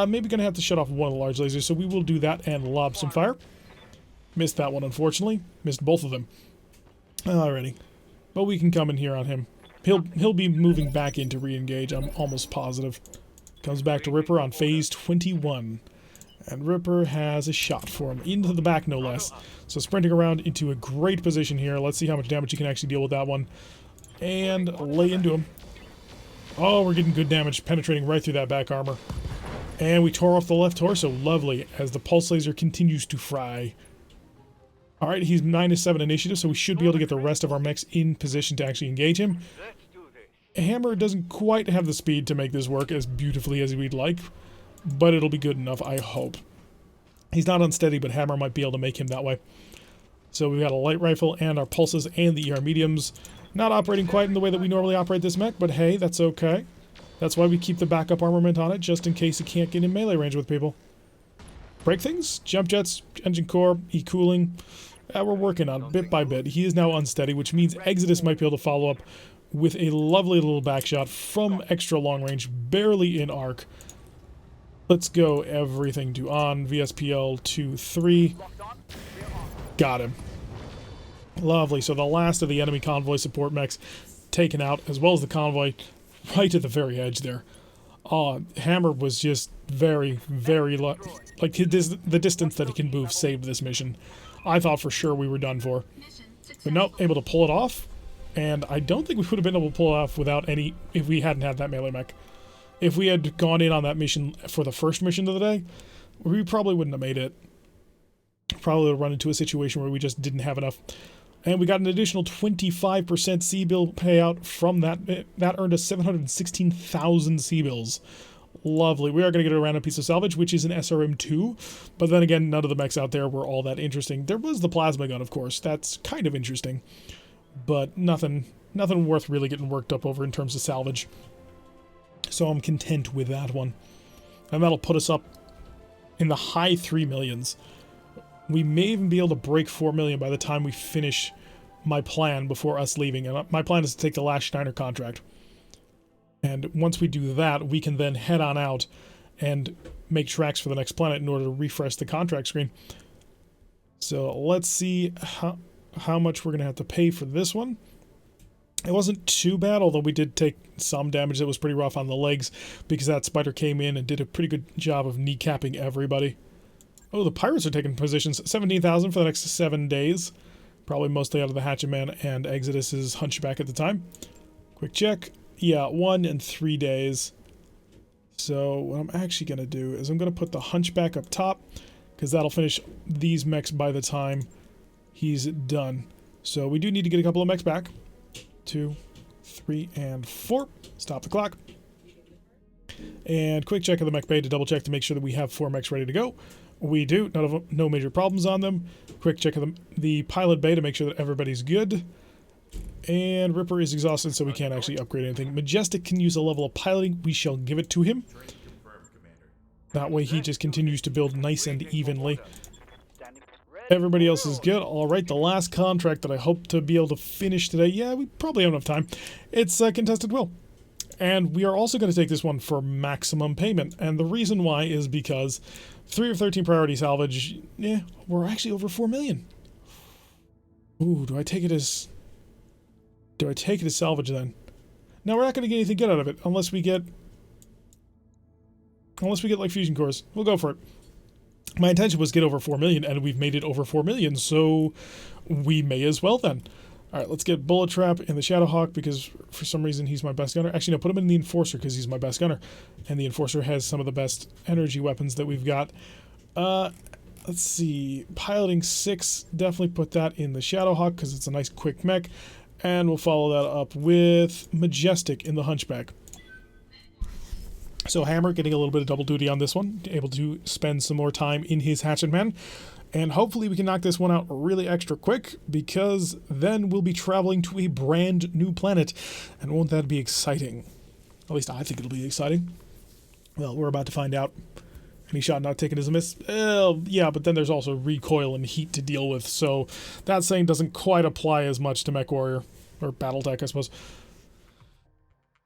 Maybe gonna have to shut off one of the large lasers, so we will do that and lob some fire. Missed that one, unfortunately. Missed both of them. Alrighty. But we can come in here on him. He'll be moving back in to re-engage, I'm almost positive. Comes back to Ripper on phase 21. And Ripper has a shot for him, into the back no less. So sprinting around into a great position here. Let's see how much damage he can actually deal with that one. And lay into him. Oh, we're getting good damage, penetrating right through that back armor. And we tore off the left torso, lovely, as the pulse laser continues to fry. Alright, he's -7 initiative, so we should be able to get the rest of our mechs in position to actually engage him. Let's do this. Hammer doesn't quite have the speed to make this work as beautifully as we'd like, but it'll be good enough, I hope. He's not unsteady, but Hammer might be able to make him that way. So we've got a light rifle and our pulses and the ER mediums. Not operating quite in the way that we normally operate this mech, but hey, that's okay. That's why we keep the backup armament on it, just in case it can't get in melee range with people. Break things, jump jets, engine core, e-cooling. We're working on it bit by bit. He is now unsteady, which means Exodus might be able to follow up with a lovely little back shot from extra long range, barely in arc. Let's go everything to on, VSPL to 3. Got him. Lovely, so the last of the enemy convoy support mechs taken out, as well as the convoy right at the very edge there. Hammer was just very, very, like, the distance that he can move saved this mission. I thought for sure we were done for. But nope, able to pull it off. And I don't think we would have been able to pull it off without any, if we hadn't had that melee mech. If we had gone in on that mission for the first mission of the day, we probably wouldn't have made it. Probably would have run into a situation where we just didn't have enough. And we got an additional 25% C-bill payout from that. That earned us 716,000 C-bills Lovely. We are going to get a random piece of salvage, which is an SRM-2. But then again, none of the mechs out there were all that interesting. There was the plasma gun, of course. That's kind of interesting. But nothing worth really getting worked up over in terms of salvage. So I'm content with that one. And that'll put us up in the high 3 millions. We may even be able to break 4 million by the time we finish my plan before us leaving. And my plan is to take the last Schneider contract. And once we do that, we can then head on out and make tracks for the next planet in order to refresh the contract screen. So let's see how much we're going to have to pay for this one. It wasn't too bad, although we did take some damage that was pretty rough on the legs because that spider came in and did a pretty good job of kneecapping everybody. Oh, the pirates are taking positions. 17,000 for the next 7 days. Probably mostly out of the Hatchet Man and Exodus's Hunchback at the time. Quick check. Yeah, 1 and 3 days. So what I'm actually going to do is I'm going to put the Hunchback up top because that'll finish these mechs by the time he's done. So we do need to get a couple of mechs back. 2, 3, and 4. Stop the clock. And quick check of the mech bay to double check to make sure that we have 4 mechs ready to go. We do. No major problems on them. Quick check of the pilot bay to make sure that everybody's good. And Ripper is exhausted, so we can't actually upgrade anything. Majestic can use a level of piloting. We shall give it to him. That way he just continues to build nice and evenly. Everybody else is good. Alright, the last contract that I hope to be able to finish today. Yeah, we probably have enough time. It's Contested Will. And we are also going to take this one for maximum payment. And the reason why is because 3 of 13 priority salvage, yeah, we're actually over 4 million. Ooh, do I take it as salvage then? Now we're not going to get anything good out of it unless we get like fusion cores. We'll go for it. My intention was get over 4 million, and we've made it over 4 million, so we may as well then. Alright, let's get Bullet Trap in the Shadowhawk, because for some reason he's my best gunner. Actually, no, put him in the Enforcer, because he's my best gunner. And the Enforcer has some of the best energy weapons that we've got. Let's see. Piloting 6, definitely put that in the Shadowhawk, because it's a nice quick mech. And we'll follow that up with Majestic in the Hunchback. So Hammer getting a little bit of double duty on this one, able to spend some more time in his Hatchet Man. And hopefully we can knock this one out really extra quick, because then we'll be traveling to a brand new planet. And won't that be exciting? At least I think it'll be exciting. Well, we're about to find out. Any shot not taken is a miss? Yeah, but then there's also recoil and heat to deal with, so that saying doesn't quite apply as much to MechWarrior, or BattleTech, I suppose.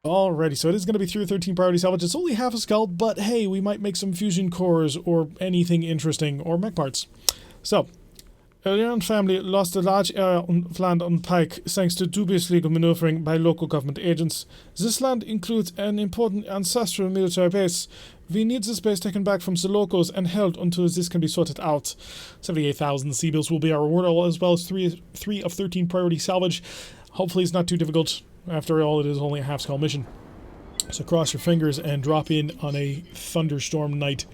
Alrighty, so it is going to be 3 or 13 priority salvage. It's only half a skull, but hey, we might make some fusion cores or anything interesting, or mech parts. So, a Leon family lost a large area of land on Pike thanks to dubious legal maneuvering by local government agents. This land includes an important ancestral military base. We need this base taken back from the locals and held until this can be sorted out. 78,000 Sea-Bills will be our reward, as well as 3 of 13 priority salvage. Hopefully it's not too difficult. After all, it is only a half-skull mission. So cross your fingers and drop in on a thunderstorm night.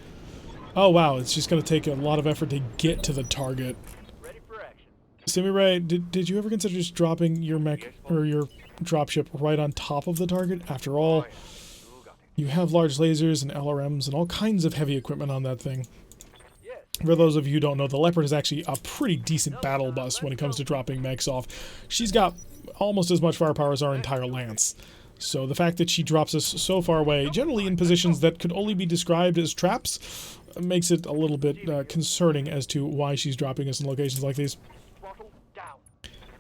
Oh wow, it's just going to take a lot of effort to get to the target. Ready for action. Simiray, did you ever consider just dropping your mech or your dropship right on top of the target? After all, you have large lasers and LRMs and all kinds of heavy equipment on that thing. For those of you who don't know, the Leopard is actually a pretty decent battle bus when it comes to dropping mechs off. She's got almost as much firepower as our entire Lance. So the fact that she drops us so far away, generally in positions that could only be described as traps, makes it a little bit concerning as to why she's dropping us in locations like these.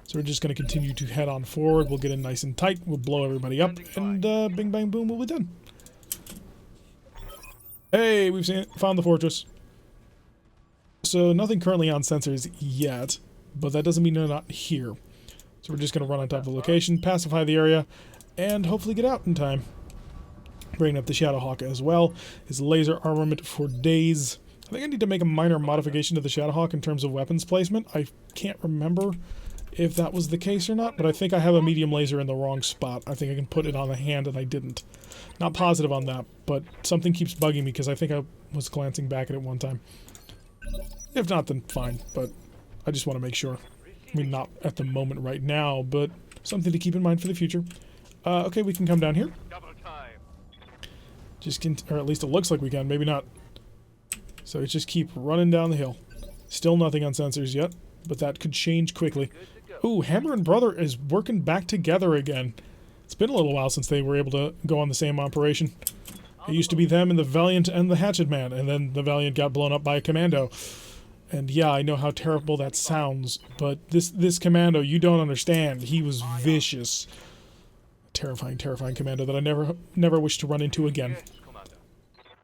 So we're just going to continue to head on forward. We'll get in nice and tight. We'll blow everybody up, and bing, bang, boom, we'll be done. Hey, we've found the fortress. So nothing currently on sensors yet, but that doesn't mean they're not here. So we're just going to run on top of the location, pacify the area, and hopefully get out in time. Bringing up the Shadowhawk as well. His laser armament for days. I think I need to make a minor modification to the Shadowhawk in terms of weapons placement. I can't remember if that was the case or not, but I think I have a medium laser in the wrong spot. I think I can put it on the hand and I didn't. Not positive on that, but something keeps bugging me because I think I was glancing back at it one time. If not, then fine, but I just want to make sure. I mean, not at the moment right now, but something to keep in mind for the future. Okay, we can come down here. Or at least it looks like we can, maybe not. So it's just keep running down the hill. Still nothing on sensors yet, but that could change quickly. Ooh, Hammer and Brother is working back together again. It's been a little while since they were able to go on the same operation. It used to be them and the Valiant and the Hatchet Man, and then the Valiant got blown up by a commando. And yeah, I know how terrible that sounds, but this commando, you don't understand. He was vicious. Terrifying, terrifying commando that I never wish to run into again.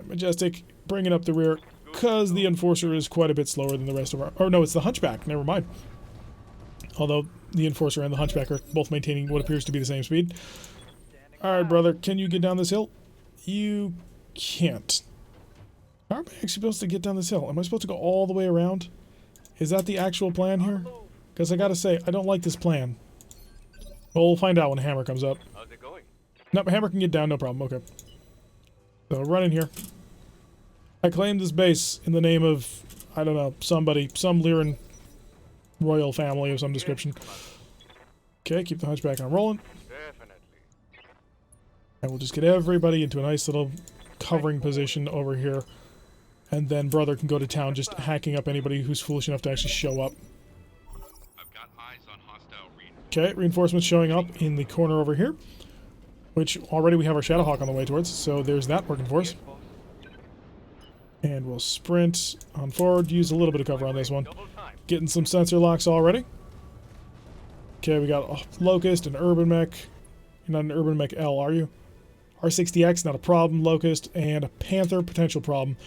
Majestic, bringing up the rear, because the Enforcer is quite a bit slower than the rest of our... Oh no, it's the Hunchback, never mind. Although the Enforcer and the Hunchback are both maintaining what appears to be the same speed. Alright, brother, can you get down this hill? You can't. How am I actually supposed to get down this hill? Am I supposed to go all the way around? Is that the actual plan here? Because I gotta say, I don't like this plan. Well, we'll find out when Hammer comes up. How's it going? No, Hammer can get down, no problem, okay. So, run in here. I claim this base in the name of, I don't know, somebody, some Lyran royal family of some description. Okay, keep the Hunchback on rolling. Definitely. And we'll just get everybody into a nice little covering position over here. And then Brother can go to town just hacking up anybody who's foolish enough to actually show up. I've got eyes on hostile reinforcements. Okay, reinforcements showing up in the corner over here. Which already we have our Shadowhawk on the way towards, so there's that working for us. And we'll sprint on forward, use a little bit of cover on this one. Getting some sensor locks already. Okay, we got a Locust, an Urban Mech. You're not an Urban Mech L, are you? R60X, not a problem. Locust, and a Panther, potential problem.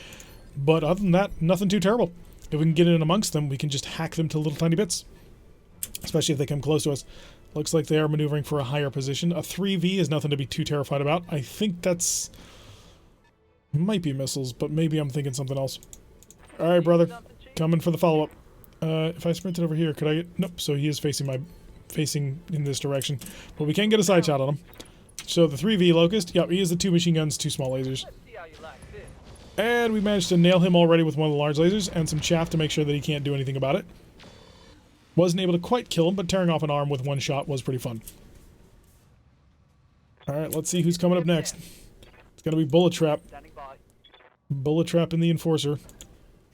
But other than that, nothing too terrible. If we can get in amongst them, we can just hack them to little tiny bits. Especially if they come close to us. Looks like they are maneuvering for a higher position. A 3V is nothing to be too terrified about. I think that's... might be missiles, but maybe I'm thinking something else. Alright, brother. Coming for the follow-up. If I sprinted over here, could I get... Nope, so he is facing in this direction. But we can get a side shot on him. So the 3V Locust, yep, he is the 2 machine guns, 2 small lasers. Let's see how you like this. And we managed to nail him already with one of the large lasers, and some chaff to make sure that he can't do anything about it. Wasn't able to quite kill him, but tearing off an arm with one shot was pretty fun. Alright, let's see who's coming up next. It's gonna be Bullet Trap. Standing by. Bullet Trap in the Enforcer.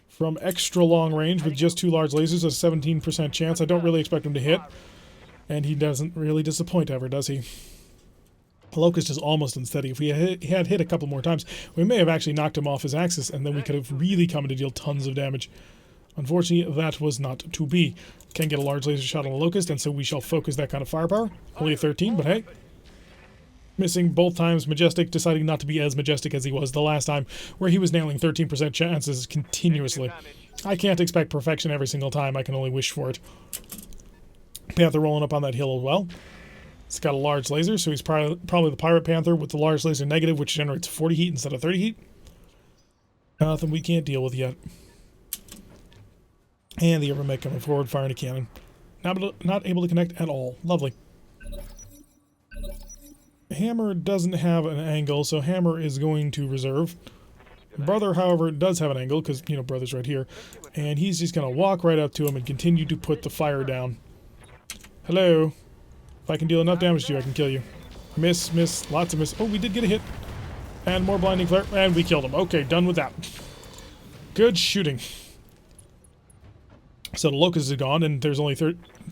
From extra long range with just 2 large lasers, a 17% chance. I don't really expect him to hit. And he doesn't really disappoint ever, does he? Locust is almost unsteady. If he had hit a couple more times, we may have actually knocked him off his axis, and then we could have really come in to deal tons of damage. Unfortunately, that was not to be. Can't get a large laser shot on a Locust, and so we shall focus that kind of firepower. Only a 13, but hey. Missing both times. Majestic deciding not to be as majestic as he was the last time, where he was nailing 13% chances continuously. I can't expect perfection every single time. I can only wish for it. Panther rolling up on that hill as well. It's got a large laser, so he's probably the Pirate Panther with the large laser negative, which generates 40 heat instead of 30 heat. Nothing we can't deal with yet. And the Urban Mech coming forward, firing a cannon. Not able to connect at all. Lovely. Hammer doesn't have an angle, so Hammer is going to reserve. Brother, however, does have an angle, because, you know, Brother's right here. And he's just going to walk right up to him and continue to put the fire down. Hello. If I can deal enough damage to you, I can kill you. Miss, miss, lots of miss. Oh, we did get a hit. And more blinding flare, and we killed him. Okay, done with that. Good shooting. So the Locust is gone, and there's only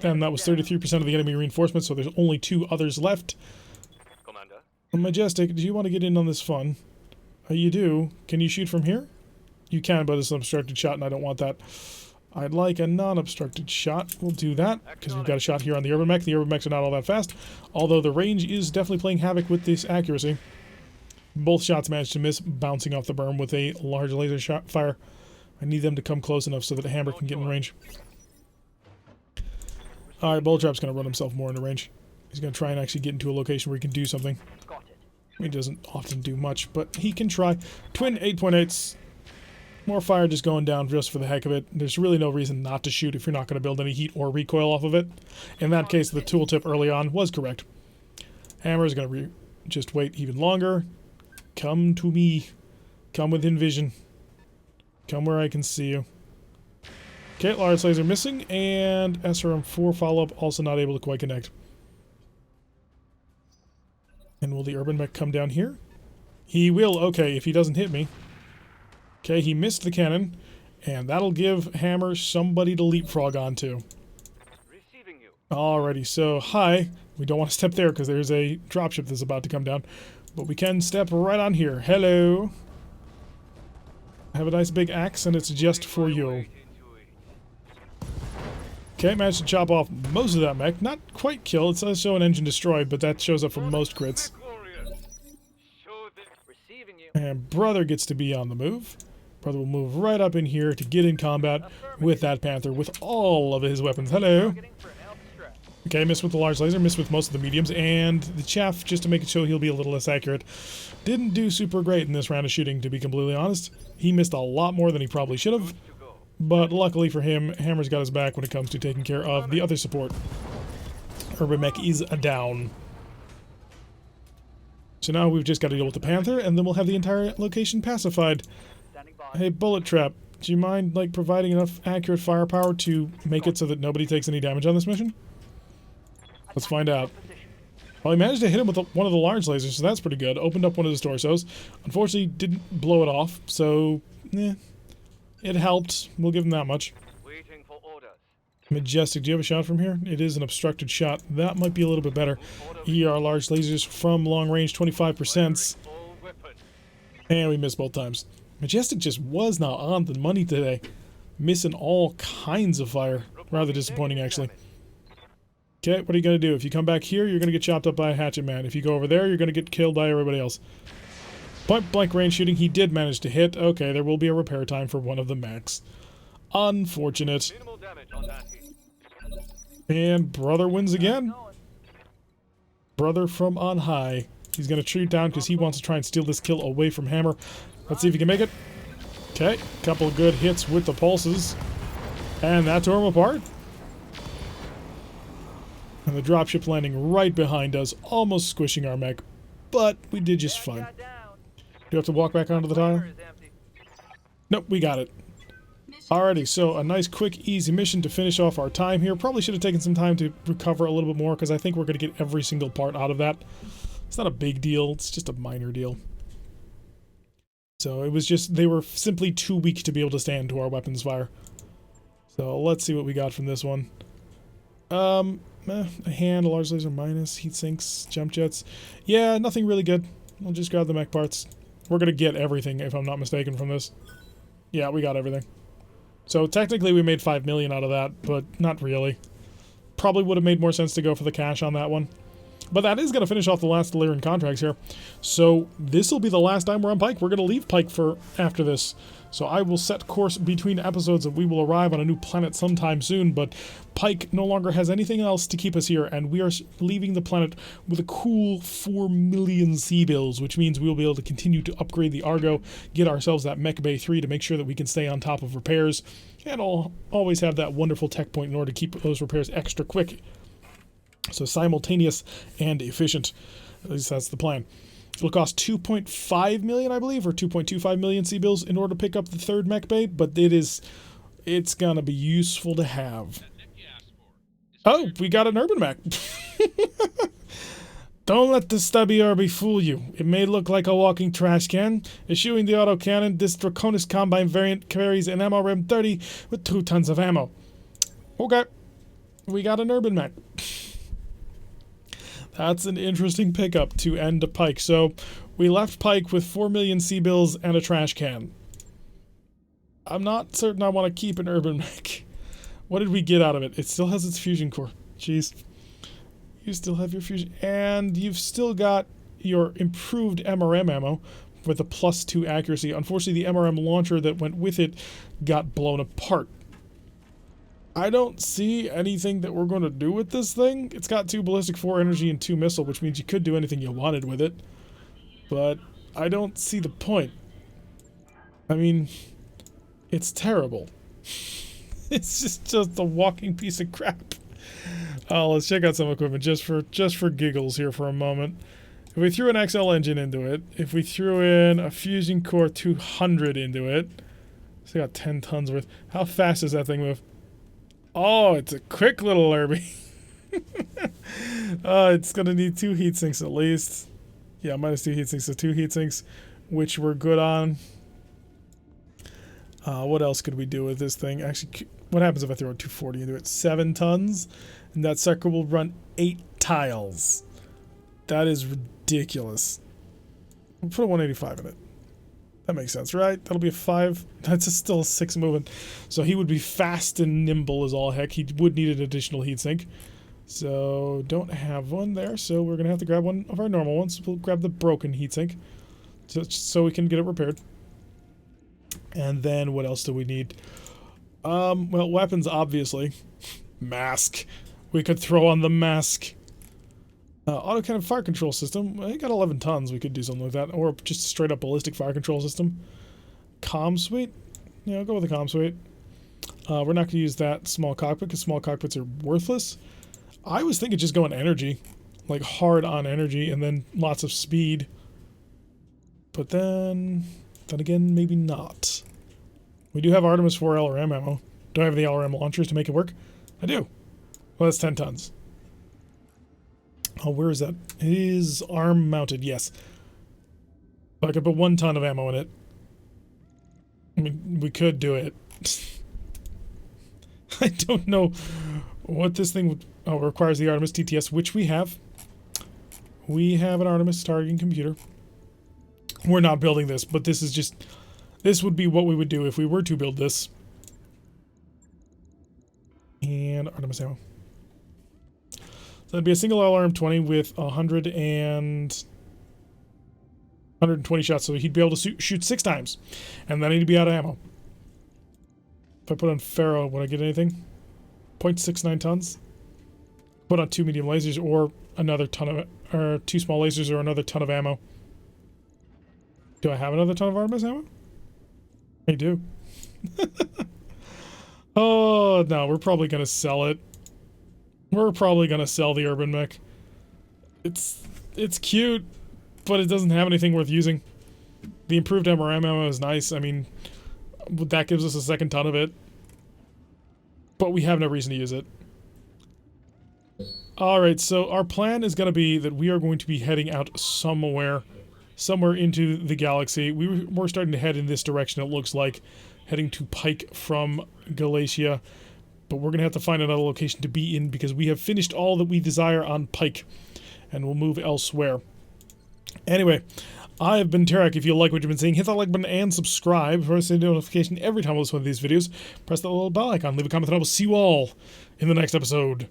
and that was 33% of the enemy reinforcements, so there's only 2 others left. Commander. Majestic, do you want to get in on this fun? You do. Can you shoot from here? You can, but it's an obstructed shot, and I don't want that. I'd like a non-obstructed shot. We'll do that, because we've got a shot here on the Urban Mech. The Urban Mechs are not all that fast, although the range is definitely playing havoc with this accuracy. Both shots managed to miss, bouncing off the berm with a large laser shot fire. I need them to come close enough so that a Hammer can get in range. Alright, Bullet Trap's going to run himself more into range. He's going to try and actually get into a location where he can do something. Got it. He doesn't often do much, but he can try. Twin 8.8s. More fire just going down just for the heck of it. There's really no reason not to shoot if you're not going to build any heat or recoil off of it. In that case, the tooltip early on was correct. Hammer is going to just wait even longer. Come to me. Come within vision. Come where I can see you. Okay, large laser missing, and SRM-4 follow-up also not able to quite connect. And will the Urban Mech come down here? He will, okay, if he doesn't hit me. Okay, he missed the cannon, and that'll give Hammer somebody to leapfrog onto. Receiving you. Alrighty, so hi. We don't want to step there because there's a dropship that's about to come down. But we can step right on here. Hello. I have a nice big axe, and it's just for you. Okay, managed to chop off most of that mech. Not quite kill. It does show an engine destroyed, but that shows up for most crits. Receiving you. And Brother gets to be on the move. Brother will move right up in here to get in combat with that Panther with all of his weapons. Hello. Okay, missed with the large laser, missed with most of the mediums, and the chaff, just to make it show he'll be a little less accurate, didn't do super great in this round of shooting, to be completely honest. He missed a lot more than he probably should have, but luckily for him, Hammer's got his back when it comes to taking care of the other support. Urban Mech is down. So now we've just got to deal with the Panther, and then we'll have the entire location pacified. Hey, Bullet Trap, do you mind, like, providing enough accurate firepower to make it so that nobody takes any damage on this mission? Let's find out. Well, he managed to hit him with one of the large lasers, so that's pretty good. Opened up one of his torsos. Unfortunately, didn't blow it off, so, it helped. We'll give him that much. Waiting for orders. Majestic, do you have a shot from here? It is an obstructed shot. That might be a little bit better. ER large lasers from long range, 25%. And we missed both times. Majestic just was not on the money today. Missing all kinds of fire. Rather disappointing, actually. Okay, what are you going to do? If you come back here, you're going to get chopped up by a hatchet man. If you go over there, you're going to get killed by everybody else. Point blank range shooting, he did manage to hit. Okay, there will be a repair time for one of the mechs. Unfortunate. Minimal damage on that hit. And Brother wins again. Brother from on high. He's going to shoot down because he wants to try and steal this kill away from Hammer. Let's see if he can make it. Okay, couple of good hits with the pulses. And that tore him apart. And the dropship landing right behind us, almost squishing our mech. But we did just fine. Do you have to walk back onto the tile? Nope, we got it. Alrighty, so a nice, quick, easy mission to finish off our time here. Probably should have taken some time to recover a little bit more, because I think we're going to get every single part out of that. It's not a big deal, it's just a minor deal. So it was just, they were simply too weak to be able to stand to our weapons fire. So let's see what we got from this one. A hand, a large laser minus, heat sinks, jump jets. Yeah, nothing really good. I'll just grab the mech parts. We're going to get everything, if I'm not mistaken, from this. Yeah, we got everything. So technically we made 5 million out of that, but not really. Probably would have made more sense to go for the cash on that one. But that is going to finish off the last Delirium contracts here. So this will be the last time we're on Pike. We're going to leave Pike for after this. So I will set course between episodes and we will arrive on a new planet sometime soon. But Pike no longer has anything else to keep us here. And we are leaving the planet with a cool 4 million C-bills, which means we will be able to continue to upgrade the Argo, get ourselves that Mech Bay 3 to make sure that we can stay on top of repairs. And always have that wonderful tech point in order to keep those repairs extra quick. So simultaneous and efficient. At least that's the plan. It'll cost 2.5 million, I believe, or 2.25 million C-bills in order to pick up the third mech bay, but it's gonna be useful to have. Oh, we got an urban mech. Don't let the stubby RB fool you. It may look like a walking trash can. Eschewing the autocannon, this Draconis Combine variant carries an ammo rim 30 with 2 tons of ammo. Okay, we got an urban mech. That's an interesting pickup to end a Pike. So we left Pike with 4 million C-bills and a trash can. I'm not certain I want to keep an urban mech. What did we get out of it? It still has its fusion core. Jeez. You still have your fusion. And you've still got your improved MRM ammo with a +2 accuracy. Unfortunately, the MRM launcher that went with it got blown apart. I don't see anything that we're going to do with this thing. It's got 2 ballistic, 4 energy, and 2 missile, which means you could do anything you wanted with it. But I don't see the point. I mean, it's terrible. It's just a walking piece of crap. Oh, let's check out some equipment just for giggles here for a moment. If we threw an XL engine into it, if we threw in a Fusion Core 200 into it, it's got 10 tons worth. How fast does that thing move? Oh, it's a quick little Irby. It's gonna need 2 heat sinks at least. Yeah, minus 2 heat sinks, so 2 heat sinks, which we're good on. What else could we do with this thing? Actually, what happens if I throw a 240 into it? 7 tons, and that sucker will run 8 tiles. That is ridiculous. We'll put a 185 in it. That makes sense, right? That'll be a 5. That's still a 6 moving. So he would be fast and nimble as all heck. He would need an additional heatsink. So don't have one there. So we're going to have to grab one of our normal ones. We'll grab the broken heatsink so we can get it repaired. And then what else do we need? Well, weapons, obviously. Mask. We could throw on the mask. Auto-cannon fire control system. I got 11 tons. We could do something like that. Or just straight up ballistic fire control system. Comm suite. Yeah, I'll go with the comm suite. We're not going to use that small cockpit because small cockpits are worthless. I was thinking just going energy. Like hard on energy and then lots of speed. But then again, maybe not. We do have Artemis 4 LRM ammo. Do I have the LRM launchers to make it work? I do. Well, that's 10 tons. Oh, where is that? It is arm mounted, yes. So I could put 1 ton of ammo in it. I mean, we could do it. I don't know what this thing would... Oh, it requires the Artemis TTS, which we have. We have an Artemis targeting computer. We're not building this, but this is just... This would be what we would do if we were to build this. And Artemis ammo. So that'd be a single LRM 20 with 120 shots, so he'd be able to shoot 6 times. And then he'd be out of ammo. If I put on Pharaoh, would I get anything? 0.69 tons? Put on 2 medium lasers or another ton of... Or 2 small lasers or another ton of ammo. Do I have another ton of Artemis ammo? I do. Oh, no, we're probably going to sell it. We're probably going to sell the Urban Mech. It's cute, but it doesn't have anything worth using. The improved MRM ammo is nice. I mean, that gives us a 2nd ton of it. But we have no reason to use it. Alright, so our plan is going to be that we are going to be heading out somewhere into the galaxy. We're starting to head in this direction, it looks like. Heading to Pike from Galatia. But we're going to have to find another location to be in because we have finished all that we desire on Pike. And we'll move elsewhere. Anyway, I have been Tarek. If you like what you've been seeing, hit that like button and subscribe for us to get a notification every time I post one of these videos. Press that little bell icon, leave a comment, and I will see you all in the next episode.